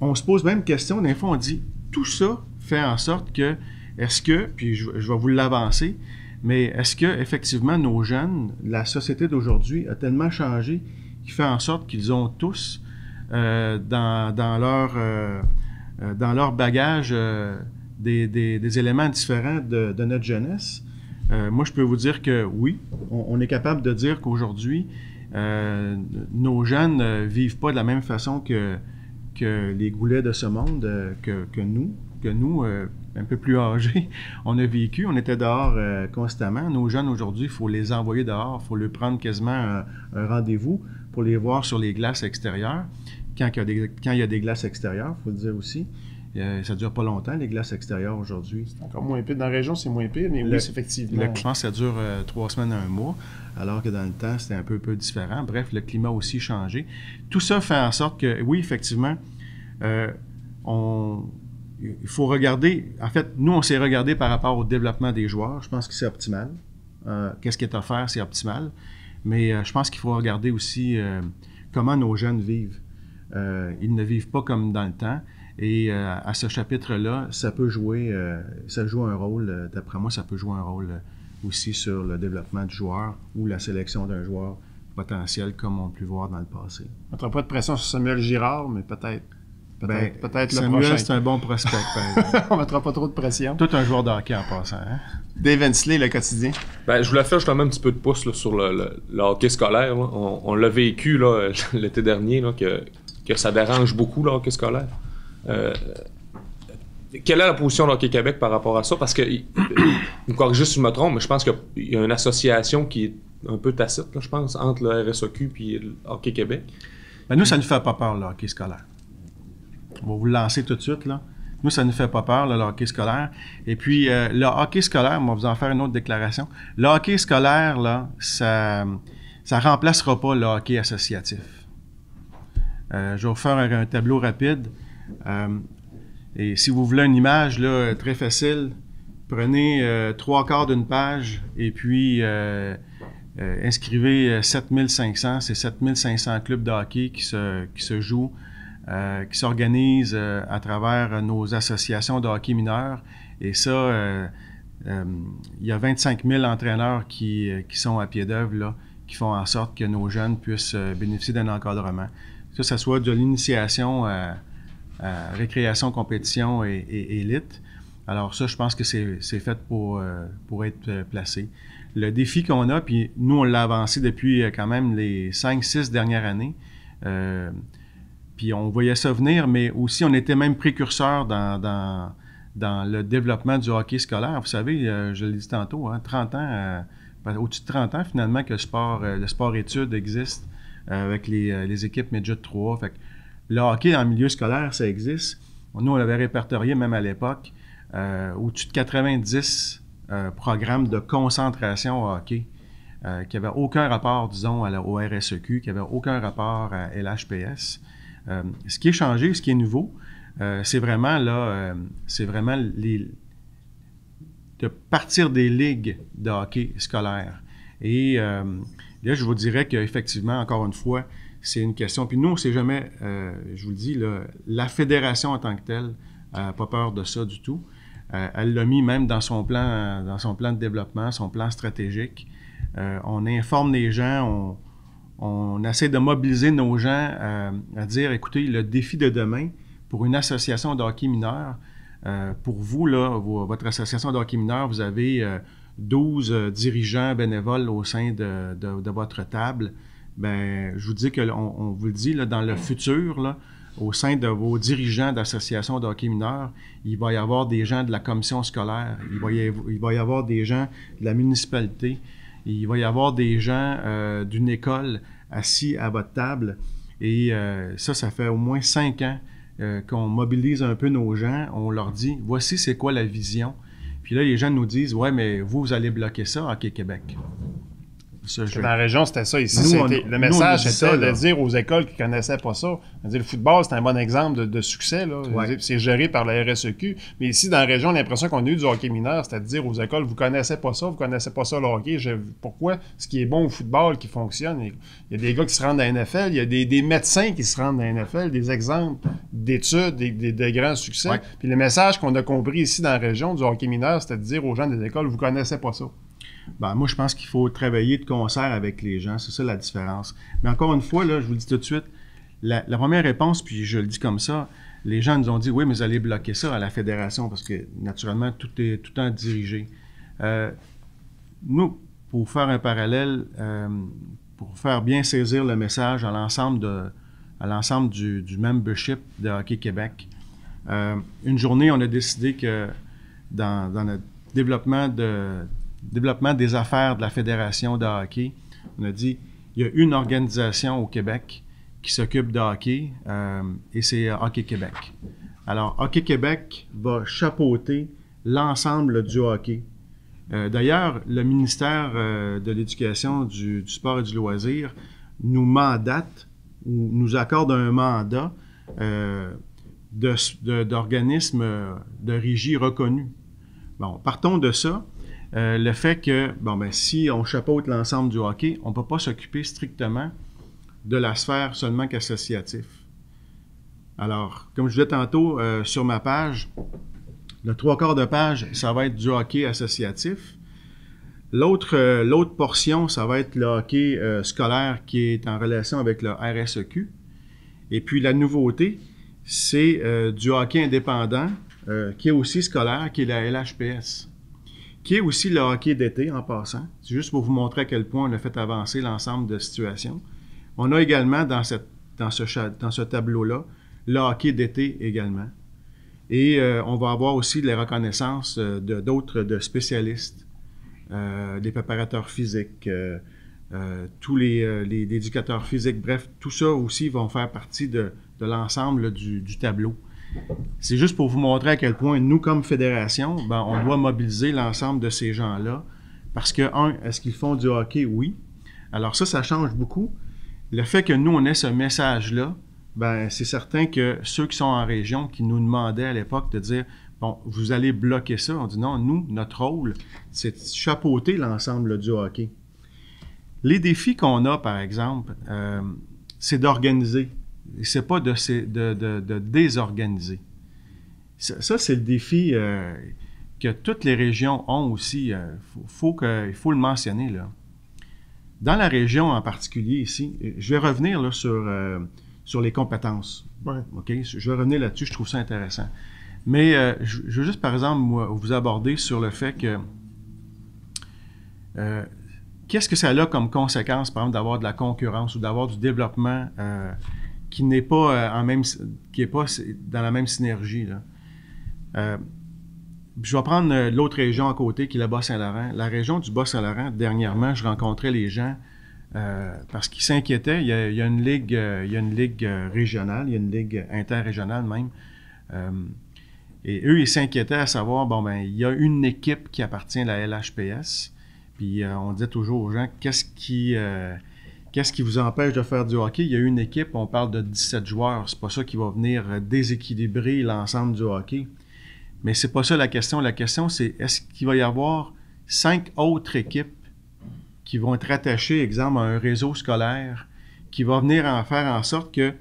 On se pose même question, des fois on dit, tout ça fait en sorte que, puis je vais vous l'avancer, mais est-ce que effectivement nos jeunes, la société d'aujourd'hui a tellement changé qui fait en sorte qu'ils ont tous dans leur bagage des éléments différents de notre jeunesse? Moi, je peux vous dire que oui, on est capable de dire qu'aujourd'hui, nos jeunes ne vivent pas de la même façon que les goulets de ce monde, que nous, un peu plus âgés, on a vécu. On était dehors constamment. Nos jeunes, aujourd'hui, il faut les envoyer dehors. Il faut leur prendre quasiment un rendez-vous pour les voir sur les glaces extérieures. Quand il y a des glaces extérieures, il faut le dire aussi. Ça ne dure pas longtemps, les glaces extérieures aujourd'hui.
C'est encore moins pire. Dans la région, c'est moins pire, mais oui, effectivement.
Je pense que ça dure 3 semaines à 1 mois, alors que dans le temps, c'était un peu différent. Bref, le climat a aussi changé. Tout ça fait en sorte que, oui, effectivement, il faut regarder. En fait, nous, on s'est regardé par rapport au développement des joueurs. Je pense que c'est optimal. Qu'est-ce qui est offert, c'est optimal. Mais je pense qu'il faut regarder aussi comment nos jeunes vivent. Ils ne vivent pas comme dans le temps. Et à ce chapitre-là, ça peut jouer, ça joue un rôle, d'après moi, ça peut jouer un rôle aussi sur le développement du joueur ou la sélection d'un joueur potentiel, comme on a pu voir dans le passé.
On ne mettra pas de pression sur Samuel Girard, mais peut-être le
Samuel,
prochain.
c'est un bon prospect, par exemple.
On ne mettra pas trop de pression.
Tout un joueur de hockey en passant. Hein?
Dave Hensley, le quotidien.
Je voulais faire justement un petit peu de pouce là, sur le hockey scolaire. Là. On l'a vécu là, l'été dernier, là, que ça dérange beaucoup le hockey scolaire. Quelle est la position de Hockey Québec par rapport à ça? Parce que, vous me corrigez si je me trompe, mais je pense qu'il y a une association qui est un peu tacite, là, je pense, entre le RSOQ et le Hockey Québec.
Nous, ça ne nous fait pas peur, le hockey scolaire. On va vous le lancer tout de suite, là. Nous, ça ne nous fait pas peur, là, le hockey scolaire. Et puis, le hockey scolaire, on va vous en faire une autre déclaration. Le hockey scolaire, là, ça remplacera pas le hockey associatif. Je vais vous faire un tableau rapide. Et si vous voulez une image là, très facile, prenez 3/4 d'une page et puis inscrivez 7500. C'est 7500 clubs de hockey qui se jouent, qui s'organisent à travers nos associations de hockey mineur. Et ça, il y a 25 000 entraîneurs qui sont à pied d'œuvre, là, qui font en sorte que nos jeunes puissent bénéficier d'un encadrement. Que ça soit de l'initiation à récréation, compétition et élite. Alors ça, je pense que c'est fait pour être placé. Le défi qu'on a, puis nous, on l'a avancé depuis quand même les 5-6 dernières années, puis on voyait ça venir, mais aussi on était même précurseurs dans le développement du hockey scolaire. Vous savez, je l'ai dit tantôt, hein, 30 ans, au-dessus de 30 ans finalement que le sport-études existe avec les équipes Midget 3. Fait que le hockey en milieu scolaire, ça existe. Nous, on l'avait répertorié même à l'époque, au-dessus de 90 programmes de concentration au hockey qui n'avaient aucun rapport, disons, au RSEQ, qui n'avaient aucun rapport à LHPS. Ce qui est changé, ce qui est nouveau, c'est vraiment de partir des ligues de hockey scolaire. Et là, je vous dirais qu'effectivement, encore une fois, c'est une question. Puis nous, on ne sait jamais, je vous le dis, là, la fédération en tant que telle n'a pas peur de ça du tout. Elle l'a mis même dans son plan de développement, son plan stratégique. On informe les gens, on essaie de mobiliser nos gens à dire, écoutez, le défi de demain pour une association de hockey mineur, pour vous, là, votre association de hockey mineur, vous avez 12 dirigeants bénévoles au sein de votre table, ben, je vous dis on vous le dit, là, dans le futur, là, au sein de vos dirigeants d'associations de hockey mineur, il va y avoir des gens de la commission scolaire, il va y avoir des gens de la municipalité, il va y avoir des gens d'une école assis à votre table. Et ça fait au moins 5 ans qu'on mobilise un peu nos gens. On leur dit, voici c'est quoi la vision. Puis là, les gens nous disent, ouais, mais vous allez bloquer ça, Hockey Québec.
Dans la région, c'était ça. Ici, le message, c'était de dire aux écoles qui ne connaissaient pas ça. Le football, c'est un bon exemple de succès. Ouais. C'est géré par la RSEQ. Mais ici, dans la région, l'impression qu'on a eu du hockey mineur, c'était de dire aux écoles, vous ne connaissez pas ça, le hockey. Pourquoi ce qui est bon au football qui fonctionne? Il y a des gars qui se rendent à la NFL, il y a des médecins qui se rendent à la NFL, des exemples d'études, de grands succès. Ouais. Puis le message qu'on a compris ici dans la région du hockey mineur, c'était de dire aux gens des écoles, vous ne connaissez pas ça.
Ben, moi, je pense qu'il faut travailler de concert avec les gens. C'est ça la différence. Mais encore une fois, là, je vous le dis tout de suite, la première réponse, puis je le dis comme ça, les gens nous ont dit, oui, mais vous allez bloquer ça à la fédération parce que, naturellement, tout est tout le temps dirigé. Nous, pour faire un parallèle, pour faire bien saisir le message à l'ensemble du membership de Hockey Québec, une journée, on a décidé que dans notre développement des affaires de la Fédération de hockey, on a dit, il y a une organisation au Québec qui s'occupe de hockey, et c'est Hockey Québec. Alors, Hockey Québec va chapeauter l'ensemble du hockey. D'ailleurs, le ministère de l'Éducation, du Sport et du Loisir nous mandate, ou nous accorde un mandat d'organismes de régie reconnus. Bon, partons de ça. Le fait que, si on chapeaute l'ensemble du hockey, on ne peut pas s'occuper strictement de la sphère seulement qu'associatif. Alors, comme je disais tantôt sur ma page, le 3/4 de page, ça va être du hockey associatif. L'autre portion, ça va être le hockey scolaire qui est en relation avec le RSEQ. Et puis la nouveauté, c'est du hockey indépendant qui est aussi scolaire, qui est la LHPS. Qui est aussi le hockey d'été en passant. C'est juste pour vous montrer à quel point on a fait avancer l'ensemble de situations. On a également dans ce tableau-là le hockey d'été également. Et on va avoir aussi les reconnaissances d'autres spécialistes, des préparateurs physiques, tous les éducateurs physiques. Bref, tout ça aussi vont faire partie de l'ensemble du tableau. C'est juste pour vous montrer à quel point, nous, comme fédération, on doit mobiliser l'ensemble de ces gens-là. Parce que, est-ce qu'ils font du hockey? Oui. Alors ça change beaucoup. Le fait que nous, on ait ce message-là, c'est certain que ceux qui sont en région, qui nous demandaient à l'époque de dire, bon, vous allez bloquer ça. On dit non, nous, notre rôle, c'est de chapeauter l'ensemble du hockey. Les défis qu'on a, par exemple, c'est d'organiser. C'est pas de désorganiser. Ça, c'est le défi que toutes les régions ont aussi. Il faut le mentionner, là. Dans la région en particulier ici, je vais revenir là, sur les compétences. Ouais. OK? Je vais revenir là-dessus, je trouve ça intéressant. Mais je veux juste, par exemple, vous aborder sur le fait que qu'est-ce que ça a comme conséquence, par exemple, d'avoir de la concurrence ou d'avoir du développement qui n'est pas qui est pas dans la même synergie, là. Je vais prendre l'autre région à côté, qui est le Bas-Saint-Laurent. La région du Bas-Saint-Laurent, dernièrement, je rencontrais les gens parce qu'ils s'inquiétaient. Il y a une ligue régionale, il y a une ligue interrégionale même. Et eux, ils s'inquiétaient à savoir, il y a une équipe qui appartient à la LHPS. Puis on disait toujours aux gens, qu'est-ce qui vous empêche de faire du hockey? Il y a une équipe, on parle de 17 joueurs. C'est pas ça qui va venir déséquilibrer l'ensemble du hockey. Mais c'est pas ça la question. La question, c'est est-ce qu'il va y avoir 5 autres équipes qui vont être attachées, exemple, à un réseau scolaire qui va venir en faire en sorte que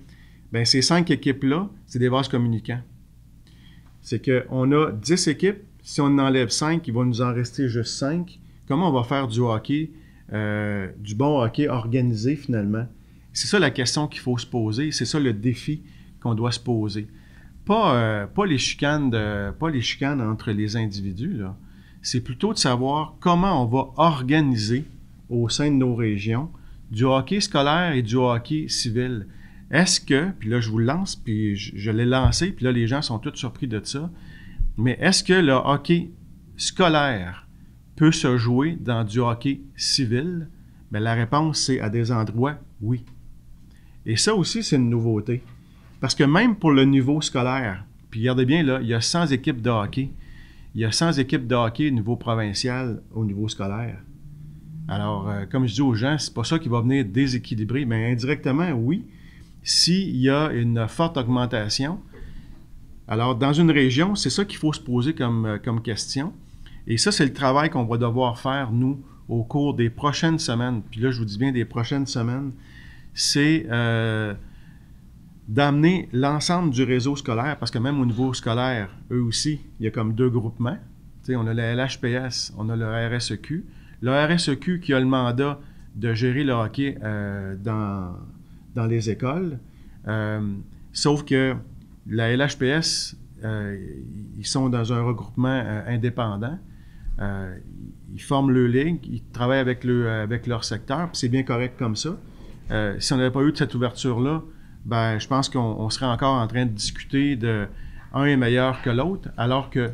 ces 5 équipes-là, c'est des vases communicants. C'est qu'on a 10 équipes. Si on en enlève 5, il va nous en rester juste 5. Comment on va faire du hockey, du bon hockey organisé finalement? C'est ça la question qu'il faut se poser. C'est ça le défi qu'on doit se poser. Pas les chicanes entre les individus, là. c'est plutôt de savoir comment on va organiser au sein de nos régions du hockey scolaire et du hockey civil. Est-ce que, puis là je vous le lance, puis je l'ai lancé, puis là les gens sont tous surpris de ça, mais est-ce que le hockey scolaire peut se jouer dans du hockey civil? Bien, la réponse, c'est à des endroits, oui. Et ça aussi, c'est une nouveauté. Parce que même pour le niveau scolaire, puis regardez bien, là, il y a 100 équipes de hockey. Il y a 100 équipes de hockey au niveau provincial, au niveau scolaire. Alors, comme je dis aux gens, c'est pas ça qui va venir déséquilibrer, mais indirectement, oui, s'il y a une forte augmentation. Alors, dans une région, c'est ça qu'il faut se poser comme question. Et ça, c'est le travail qu'on va devoir faire, nous, au cours des prochaines semaines. Puis là, je vous dis bien des prochaines semaines. C'est d'amener l'ensemble du réseau scolaire, parce que même au niveau scolaire, eux aussi, il y a comme 2 groupements. Tu sais, on a le LHPS, on a le RSEQ. Le RSEQ qui a le mandat de gérer le hockey dans les écoles. Sauf que la LHPS, ils sont dans un regroupement indépendant. Ils forment le ligue, ils travaillent avec leur secteur, puis c'est bien correct comme ça. Si on n'avait pas eu de cette ouverture-là, ben, je pense qu'on serait encore en train de discuter de un est meilleur que l'autre, alors que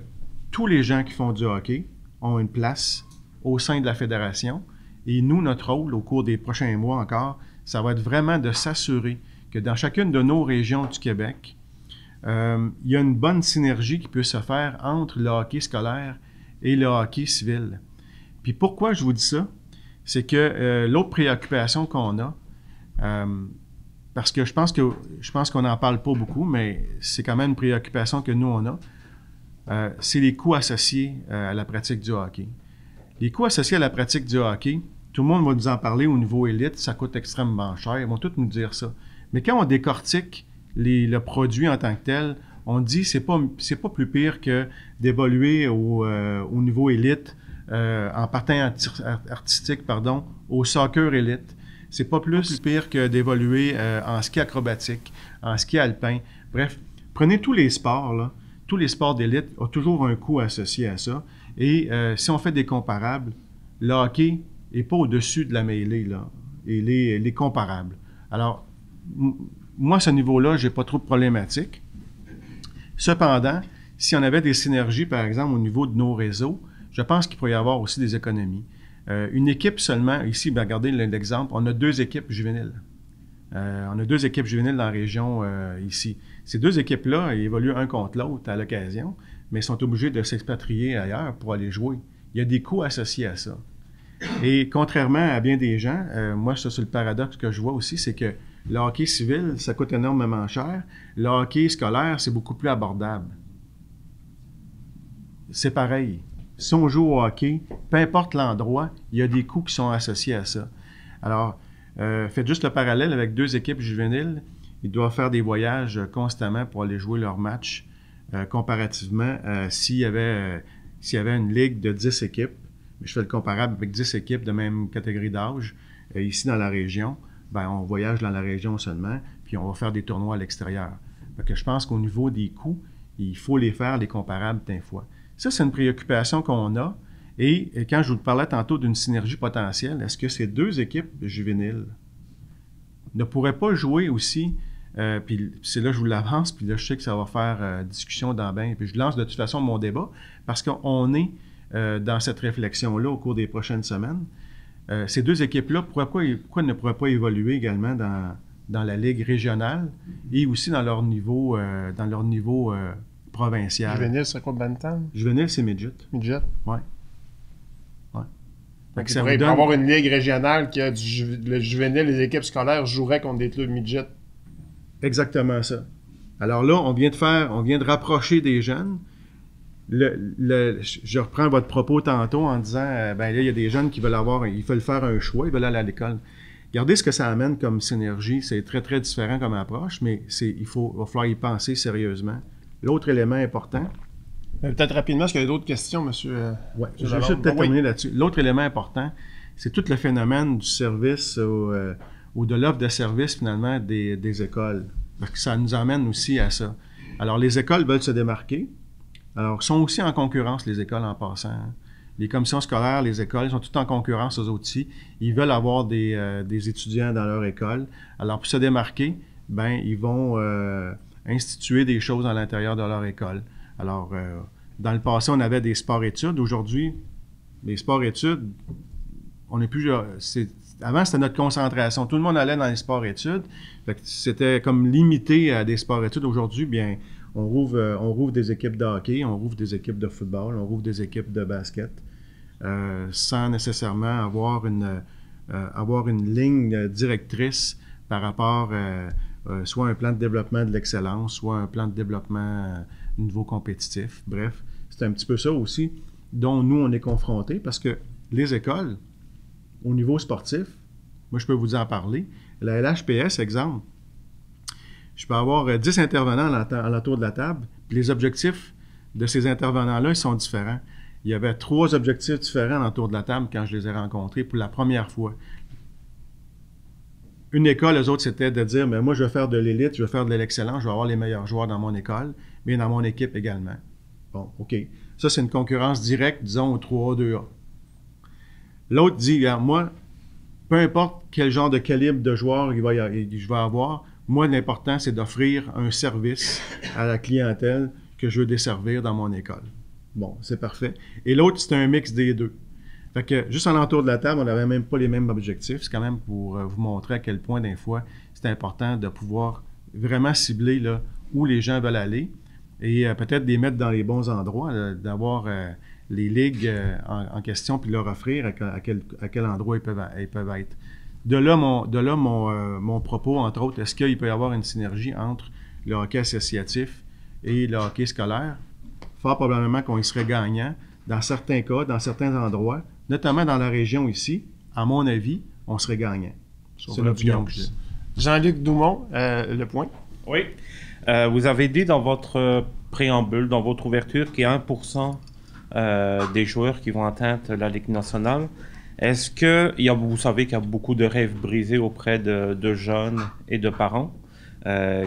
tous les gens qui font du hockey ont une place au sein de la fédération. Et nous, notre rôle, au cours des prochains mois encore, ça va être vraiment de s'assurer que dans chacune de nos régions du Québec, il y a une bonne synergie qui peut se faire entre le hockey scolaire et le hockey civil. Puis pourquoi je vous dis ça? C'est que l'autre préoccupation qu'on a, parce que je pense qu'on n'en parle pas beaucoup, mais c'est quand même une préoccupation que nous, on a, c'est les coûts associés à la pratique du hockey. Les coûts associés à la pratique du hockey, tout le monde va nous en parler au niveau élite, ça coûte extrêmement cher, ils vont tous nous dire ça. Mais quand on décortique le produit en tant que tel, on dit c'est pas plus pire que d'évoluer au niveau élite, en patin artistique, au soccer élite. C'est pas plus pire que d'évoluer en ski acrobatique, en ski alpin. Bref, prenez tous les sports, là. Tous les sports d'élite ont toujours un coût associé à ça. Et si on fait des comparables, le hockey n'est pas au-dessus de la mêlée, là. Il est comparable. Alors, moi, à ce niveau-là, j'ai pas trop de problématiques. Cependant, si on avait des synergies, par exemple, au niveau de nos réseaux, je pense qu'il pourrait y avoir aussi des économies. Une équipe seulement, ici, bien, regardez l'exemple, on a 2 équipes juvéniles. On a 2 équipes juvéniles dans la région ici. Ces 2 équipes-là, ils évoluent un contre l'autre à l'occasion, mais sont obligés de s'expatrier ailleurs pour aller jouer. Il y a des coûts associés à ça. Et contrairement à bien des gens, moi, ça, c'est le paradoxe que je vois aussi, c'est que le hockey civil, ça coûte énormément cher. Le hockey scolaire, c'est beaucoup plus abordable. C'est pareil. Si on joue au hockey, peu importe l'endroit, il y a des coûts qui sont associés à ça. Alors, faites juste le parallèle avec 2 équipes juvéniles. Ils doivent faire des voyages constamment pour aller jouer leurs matchs. Comparativement, s'il y avait une ligue de 10 équipes, je fais le comparable avec 10 équipes de même catégorie d'âge, ici dans la région, ben, on voyage dans la région seulement, puis on va faire des tournois à l'extérieur. Donc, je pense qu'au niveau des coûts, il faut les faire, les comparables d'un fois. Ça, c'est une préoccupation qu'on a. Et quand je vous parlais tantôt d'une synergie potentielle, est-ce que ces 2 équipes juvéniles ne pourraient pas jouer aussi, puis c'est là que je vous l'avance, puis là je sais que ça va faire discussion dans bain, puis je lance de toute façon mon débat, parce qu'on est dans cette réflexion-là au cours des prochaines semaines. Ces 2 équipes-là, pourquoi ne pourraient pas évoluer également dans la Ligue régionale et aussi dans leur niveau provincial?
Juvénile, c'est quoi, Bantam?
Juvénile, c'est midget.
Midget?
Oui.
Donc, il pourrait avoir une ligue régionale qui a le juvénile, les équipes scolaires joueraient contre des clubs midget.
Exactement ça. Alors là, on vient de rapprocher des jeunes. Je reprends votre propos tantôt en disant, ben là, il y a des jeunes qui ils veulent faire un choix, ils veulent aller à l'école. Regardez ce que ça amène comme synergie. C'est très, très différent comme approche, mais il va falloir y penser sérieusement. L'autre élément important...
Peut-être rapidement, est-ce qu'il y a d'autres questions, monsieur?
Oui, je vais peut-être terminer là-dessus. L'autre élément important, c'est tout le phénomène du service ou de l'offre de service, finalement, des écoles. Parce que ça nous amène aussi à ça. Alors, les écoles veulent se démarquer. Alors, sont aussi en concurrence, les écoles, en passant. les commissions scolaires, les écoles, ils sont toutes en concurrence aux autres aussi. Ils veulent avoir des étudiants dans leur école. Alors, pour se démarquer, ben ils vont instituer des choses à l'intérieur de leur école. Alors, dans le passé, on avait des sports-études. Aujourd'hui, les sports-études, on n'est plus... Avant, c'était notre concentration. Tout le monde allait dans les sports-études. C'était comme limité à des sports-études. Aujourd'hui, bien, on rouvre des équipes de hockey, on rouvre des équipes de football, on rouvre des équipes de basket, sans nécessairement avoir une ligne directrice par rapport soit un plan de développement de l'excellence, soit un plan de développement au niveau compétitif. Bref, c'est un petit peu ça aussi dont nous, on est confrontés parce que les écoles, au niveau sportif, moi, je peux vous en parler. La LHPS, exemple, je peux avoir 10 intervenants à l'entour de la table, puis les objectifs de ces intervenants-là, ils sont différents. Il y avait 3 objectifs différents à l'entour de la table quand je les ai rencontrés pour la première fois. Une école, eux autres, c'était de dire, mais moi, je vais faire de l'élite, je vais faire de l'excellence, je vais avoir les meilleurs joueurs dans mon école, mais dans mon équipe également. Bon, OK. Ça, c'est une concurrence directe, disons, au 3A, 2A. L'autre dit, regarde, moi, peu importe quel genre de calibre de joueur je vais avoir, moi, l'important, c'est d'offrir un service à la clientèle que je veux desservir dans mon école. Bon, c'est parfait. Et l'autre, c'est un mix des deux. Fait que, juste en l'entour de la table, on n'avait même pas les mêmes objectifs. C'est quand même pour vous montrer à quel point, des fois, c'est important de pouvoir vraiment cibler là, où les gens veulent aller et peut-être les mettre dans les bons endroits, d'avoir les ligues en question, puis leur offrir à quel endroit ils peuvent être. De là, mon propos, entre autres, est-ce qu'il peut y avoir une synergie entre le hockey associatif et le hockey scolaire? Fort probablement qu'on y serait gagnant. Dans certains cas, dans certains endroits, notamment dans la région ici, à mon avis, on serait gagnant.
C'est l'opinion que j'ai. Jean-Luc Doumont, le point.
Oui. Vous avez dit dans votre préambule, dans votre ouverture, qu'il y a 1% des joueurs qui vont atteindre la Ligue nationale. Est-ce que, vous savez qu'il y a beaucoup de rêves brisés auprès de jeunes et de parents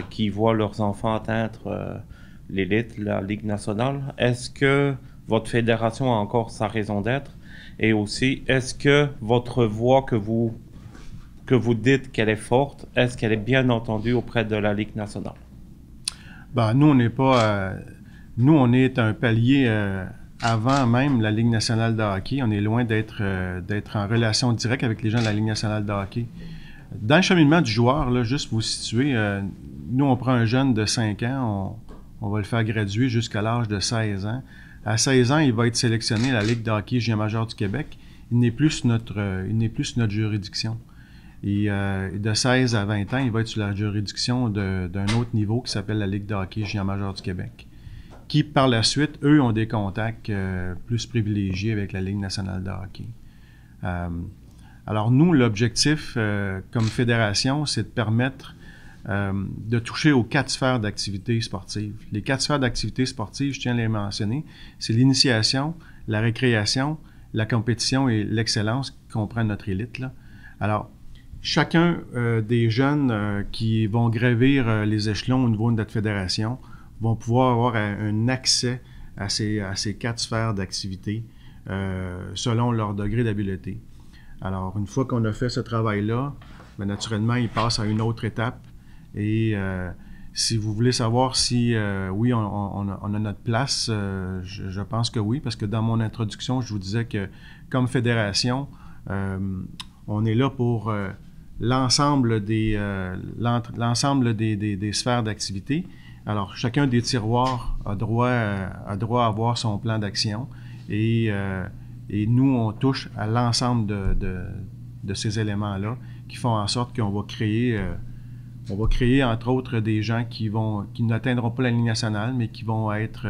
qui voient leurs enfants atteindre l'élite, la Ligue nationale. Est-ce que votre fédération a encore sa raison d'être? Et aussi, est-ce que votre voix que vous dites qu'elle est forte, est-ce qu'elle est bien entendue auprès de la Ligue nationale?
Ben, nous, on n'est pas... nous, on est un palier avant même la Ligue nationale de hockey. On est loin d'être en relation directe avec les gens de la Ligue nationale de hockey. Dans le cheminement du joueur, là, juste pour vous situer, nous, on prend un jeune de 5 ans, on va le faire graduer jusqu'à l'âge de 16 ans. À 16 ans, il va être sélectionné à la Ligue de hockey junior majeur du Québec. Il n'est plus notre juridiction. Et de 16 à 20 ans, il va être sous la juridiction d'un autre niveau qui s'appelle la Ligue de hockey junior majeur du Québec, qui, par la suite, eux, ont des contacts plus privilégiés avec la Ligue nationale de hockey. Alors, nous, l'objectif, comme fédération, c'est de permettre de toucher aux 4 sphères d'activité sportive. Les 4 sphères d'activité sportive, je tiens à les mentionner, c'est l'initiation, la récréation, la compétition et l'excellence qui comprennent notre élite, là. Alors, chacun des jeunes qui vont gravir les échelons au niveau de notre fédération vont pouvoir avoir un accès à ces 4 sphères d'activité selon leur degré d'habileté. Alors, une fois qu'on a fait ce travail-là, bien, naturellement, ils passent à une autre étape. Et si vous voulez savoir si, oui, on a notre place, je pense que oui, parce que dans mon introduction, je vous disais que comme fédération, on est là pour l'ensemble des sphères d'activité. Alors, chacun des tiroirs a droit à avoir son plan d'action et nous, on touche à l'ensemble de ces éléments-là qui font en sorte qu'on va créer, entre autres, des gens qui n'atteindront pas la Ligue nationale, mais qui vont être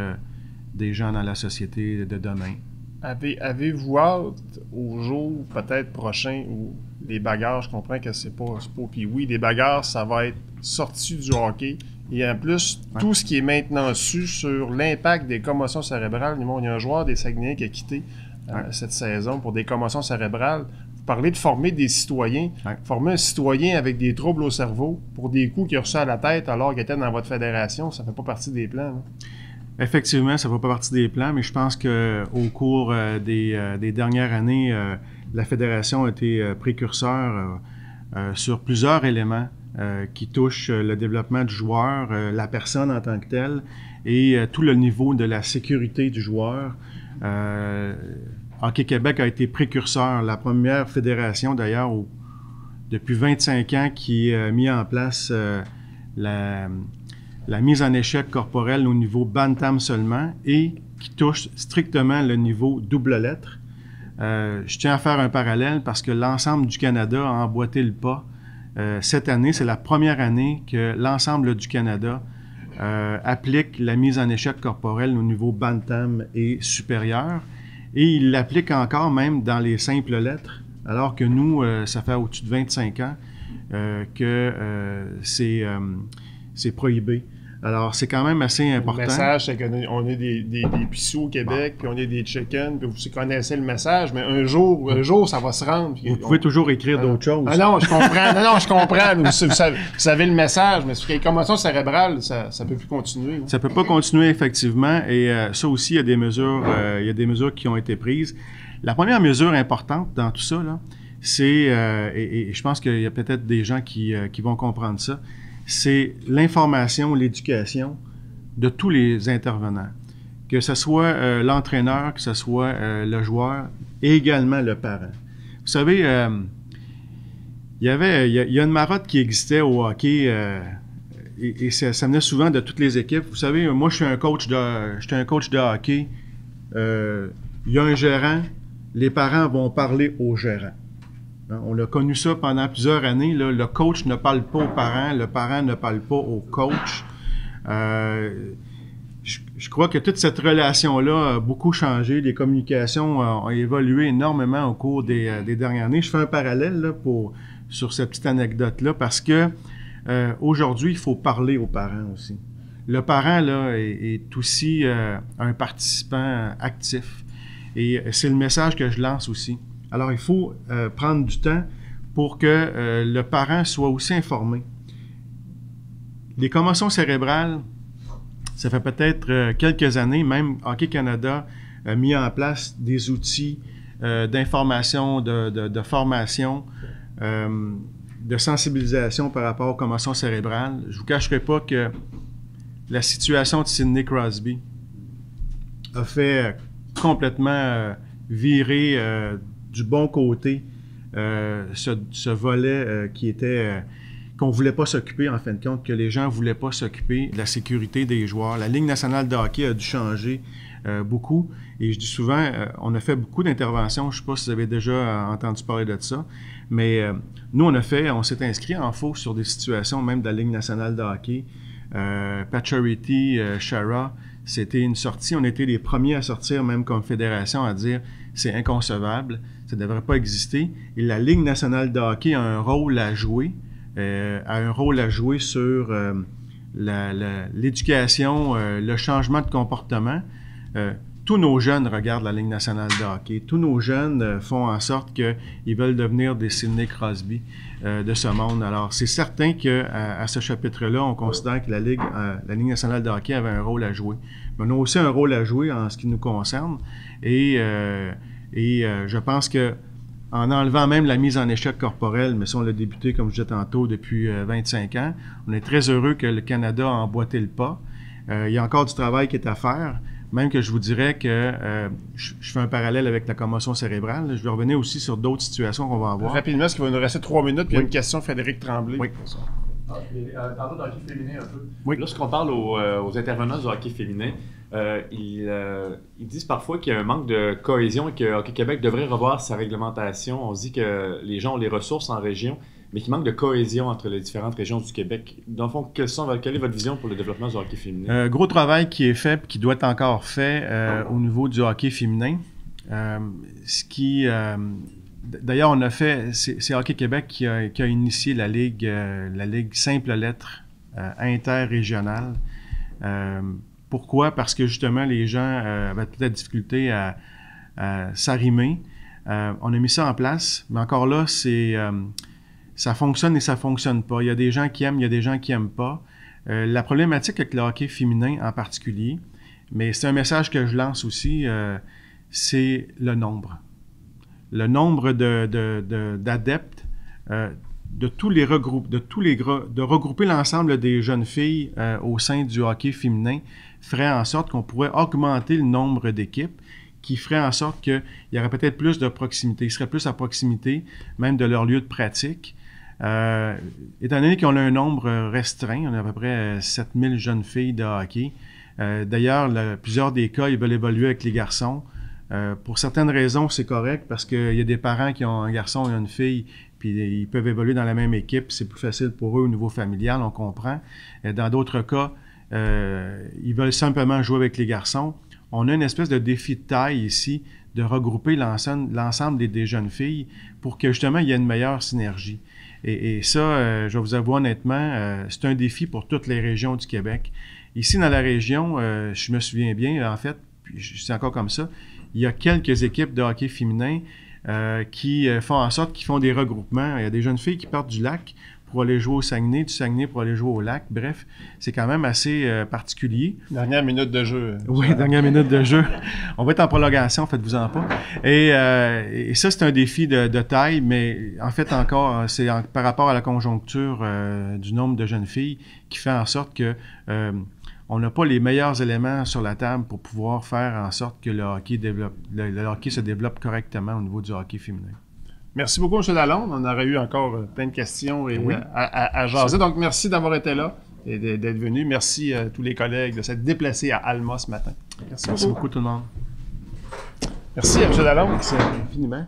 des gens dans la société de demain.
Avez-vous hâte au jour peut-être prochain où les bagarres, je comprends que c'est pas puis oui, les bagarres, ça va être sorti du hockey. Et en plus, tout ce qui est maintenant su sur l'impact des commotions cérébrales. Il y a un joueur des Saguenayens qui a quitté cette saison pour des commotions cérébrales. Vous parlez de former des citoyens. Former un citoyen avec des troubles au cerveau pour des coups qu'il a reçus à la tête alors qu'il était dans votre fédération, ça fait pas partie des plans. Là.
Effectivement, ça ne fait pas partie des plans, mais je pense qu'au cours des dernières années, la Fédération a été précurseur sur plusieurs éléments qui touchent le développement du joueur, la personne en tant que telle, et tout le niveau de la sécurité du joueur. Hockey Québec a été précurseur, la première fédération d'ailleurs depuis 25 ans qui a mis en place la mise en échec corporelle au niveau bantam seulement et qui touche strictement le niveau double lettre. Je tiens à faire un parallèle parce que l'ensemble du Canada a emboîté le pas. Cette année, c'est la première année que l'ensemble du Canada applique la mise en échec corporelle au niveau bantam et supérieur. Et il l'applique encore même dans les simples lettres, alors que nous, ça fait au-dessus de 25 ans que c'est prohibé. Alors, c'est quand même assez important.
Le message, c'est qu'on est des pissous au Québec, puis on est des chickens, puis vous connaissez le message, mais un jour, ça va se rendre. Puis
vous pouvez toujours écrire d'autres choses.
Ah non, je comprends. Je comprends. Vous savez le message, mais sur les commotions cérébrales, ça peut plus continuer. Hein?
Ça peut pas continuer, effectivement, et ça aussi, il y a des mesures qui ont été prises. La première mesure importante dans tout ça, là, c'est, et je pense qu'il y a peut-être des gens qui vont comprendre ça, c'est l'information, l'éducation de tous les intervenants. Que ce soit l'entraîneur, que ce soit le joueur et également le parent. Vous savez, il y a une marotte qui existait au hockey et ça venait souvent de toutes les équipes. Vous savez, moi, j'étais un coach de hockey. Il y a un gérant, les parents vont parler au gérant. On a connu ça pendant plusieurs années. Là. Le coach ne parle pas aux parents, le parent ne parle pas au coach. Je crois que toute cette relation-là a beaucoup changé. Les communications ont évolué énormément au cours des dernières années. Je fais un parallèle là, sur cette petite anecdote-là parce que aujourd'hui, il faut parler aux parents aussi. Le parent là, est aussi un participant actif. Et c'est le message que je lance aussi. Alors, il faut prendre du temps pour que le parent soit aussi informé. Les commotions cérébrales, ça fait peut-être quelques années, même Hockey Canada a mis en place des outils d'information, de formation, de sensibilisation par rapport aux commotions cérébrales. Je ne vous cacherai pas que la situation de Sidney Crosby a fait complètement virer du bon côté ce volet qui était qu'on voulait pas s'occuper en fin de compte, que les gens voulaient pas s'occuper de la sécurité des joueurs. La Ligue nationale de hockey a dû changer beaucoup et je dis souvent, on a fait beaucoup d'interventions, je sais pas si vous avez déjà entendu parler de ça, mais nous on s'est inscrit en faux sur des situations même de la Ligue nationale de hockey. Pacioretty, Chara, c'était une sortie, on était les premiers à sortir même comme fédération à dire c'est inconcevable, ça ne devrait pas exister. Et la Ligue nationale de hockey a un rôle à jouer, sur l'éducation, le changement de comportement. Tous nos jeunes regardent la Ligue nationale de hockey. Tous nos jeunes font en sorte qu'ils veulent devenir des Sidney Crosby de ce monde. Alors, c'est certain qu'à ce chapitre-là, on considère que la Ligue nationale de hockey avait un rôle à jouer. Mais on a aussi un rôle à jouer en ce qui nous concerne. Et je pense que en enlevant même la mise en échec corporelle, mais ça, on l'a débuté, comme je disais tantôt, depuis 25 ans, on est très heureux que le Canada a emboîté le pas. Il y a encore du travail qui est à faire. Même que je vous dirais que je fais un parallèle avec la commotion cérébrale. Je vais revenir aussi sur d'autres situations qu'on va avoir.
Rapidement, parce qu'il va nous rester 3 minutes, puis il y a une question de Frédéric Tremblay.
Oui.
Parlons de hockey féminin un peu.
Oui.
Lorsqu'on parle aux intervenants du hockey féminin, ils disent parfois qu'il y a un manque de cohésion et que Hockey Québec devrait revoir sa réglementation. On se dit que les gens ont les ressources en région, mais qu'il manque de cohésion entre les différentes régions du Québec. Dans le fond, quelle est votre vision pour le développement du hockey féminin?
Gros travail qui est fait et qui doit être encore fait au niveau du hockey féminin. D'ailleurs, on a fait, c'est Hockey Québec qui a initié la ligue simple lettre interrégionale. Pourquoi? Parce que justement, les gens avaient toute la difficulté à s'arrimer. On a mis ça en place, mais encore là, ça fonctionne et ça fonctionne pas. Il y a des gens qui aiment, il y a des gens qui aiment pas. La problématique avec le hockey féminin en particulier, Mais c'est un message que je lance aussi, c'est le nombre. Le nombre d'adeptes, de regrouper l'ensemble des jeunes filles au sein du hockey féminin ferait en sorte qu'on pourrait augmenter le nombre d'équipes, qui ferait en sorte qu'il y aurait peut-être plus de proximité. Ils seraient plus à proximité même de leur lieu de pratique. Étant donné qu'on a un nombre restreint, on a à peu près 7000 jeunes filles de hockey. D'ailleurs, plusieurs des cas, ils veulent évoluer avec les garçons. Pour certaines raisons, c'est correct parce qu'il y a des parents qui ont un garçon et une fille, puis ils peuvent évoluer dans la même équipe. C'est plus facile pour eux au niveau familial, on comprend. Dans d'autres cas, ils veulent simplement jouer avec les garçons. On a une espèce de défi de taille ici de regrouper l'ensemble des jeunes filles pour que justement il y ait une meilleure synergie. Et ça, je vais vous avouer honnêtement, c'est un défi pour toutes les régions du Québec. Ici, dans la région, je me souviens bien, en fait, c'est encore comme ça, il y a quelques équipes de hockey féminin qui font en sorte qu'ils font des regroupements. Il y a des jeunes filles qui partent du lac pour aller jouer au Saguenay, du Saguenay pour aller jouer au lac. Bref, c'est quand même assez particulier.
Dernière minute de jeu.
Oui, dernière minute de jeu. On va être en prolongation, faites-vous-en pas. Et ça, c'est un défi de taille, mais en fait encore, c'est par rapport à la conjoncture du nombre de jeunes filles qui fait en sorte que on n'a pas les meilleurs éléments sur la table pour pouvoir faire en sorte que le hockey se développe correctement au niveau du hockey féminin.
Merci beaucoup, M. Lalonde. On aurait eu encore plein de questions et
Oui.
à jaser. Donc, merci d'avoir été là et d'être venu. Merci à tous les collègues de s'être déplacés à Alma ce matin.
Merci beaucoup tout le monde.
Merci à M. Lalonde. Merci infiniment.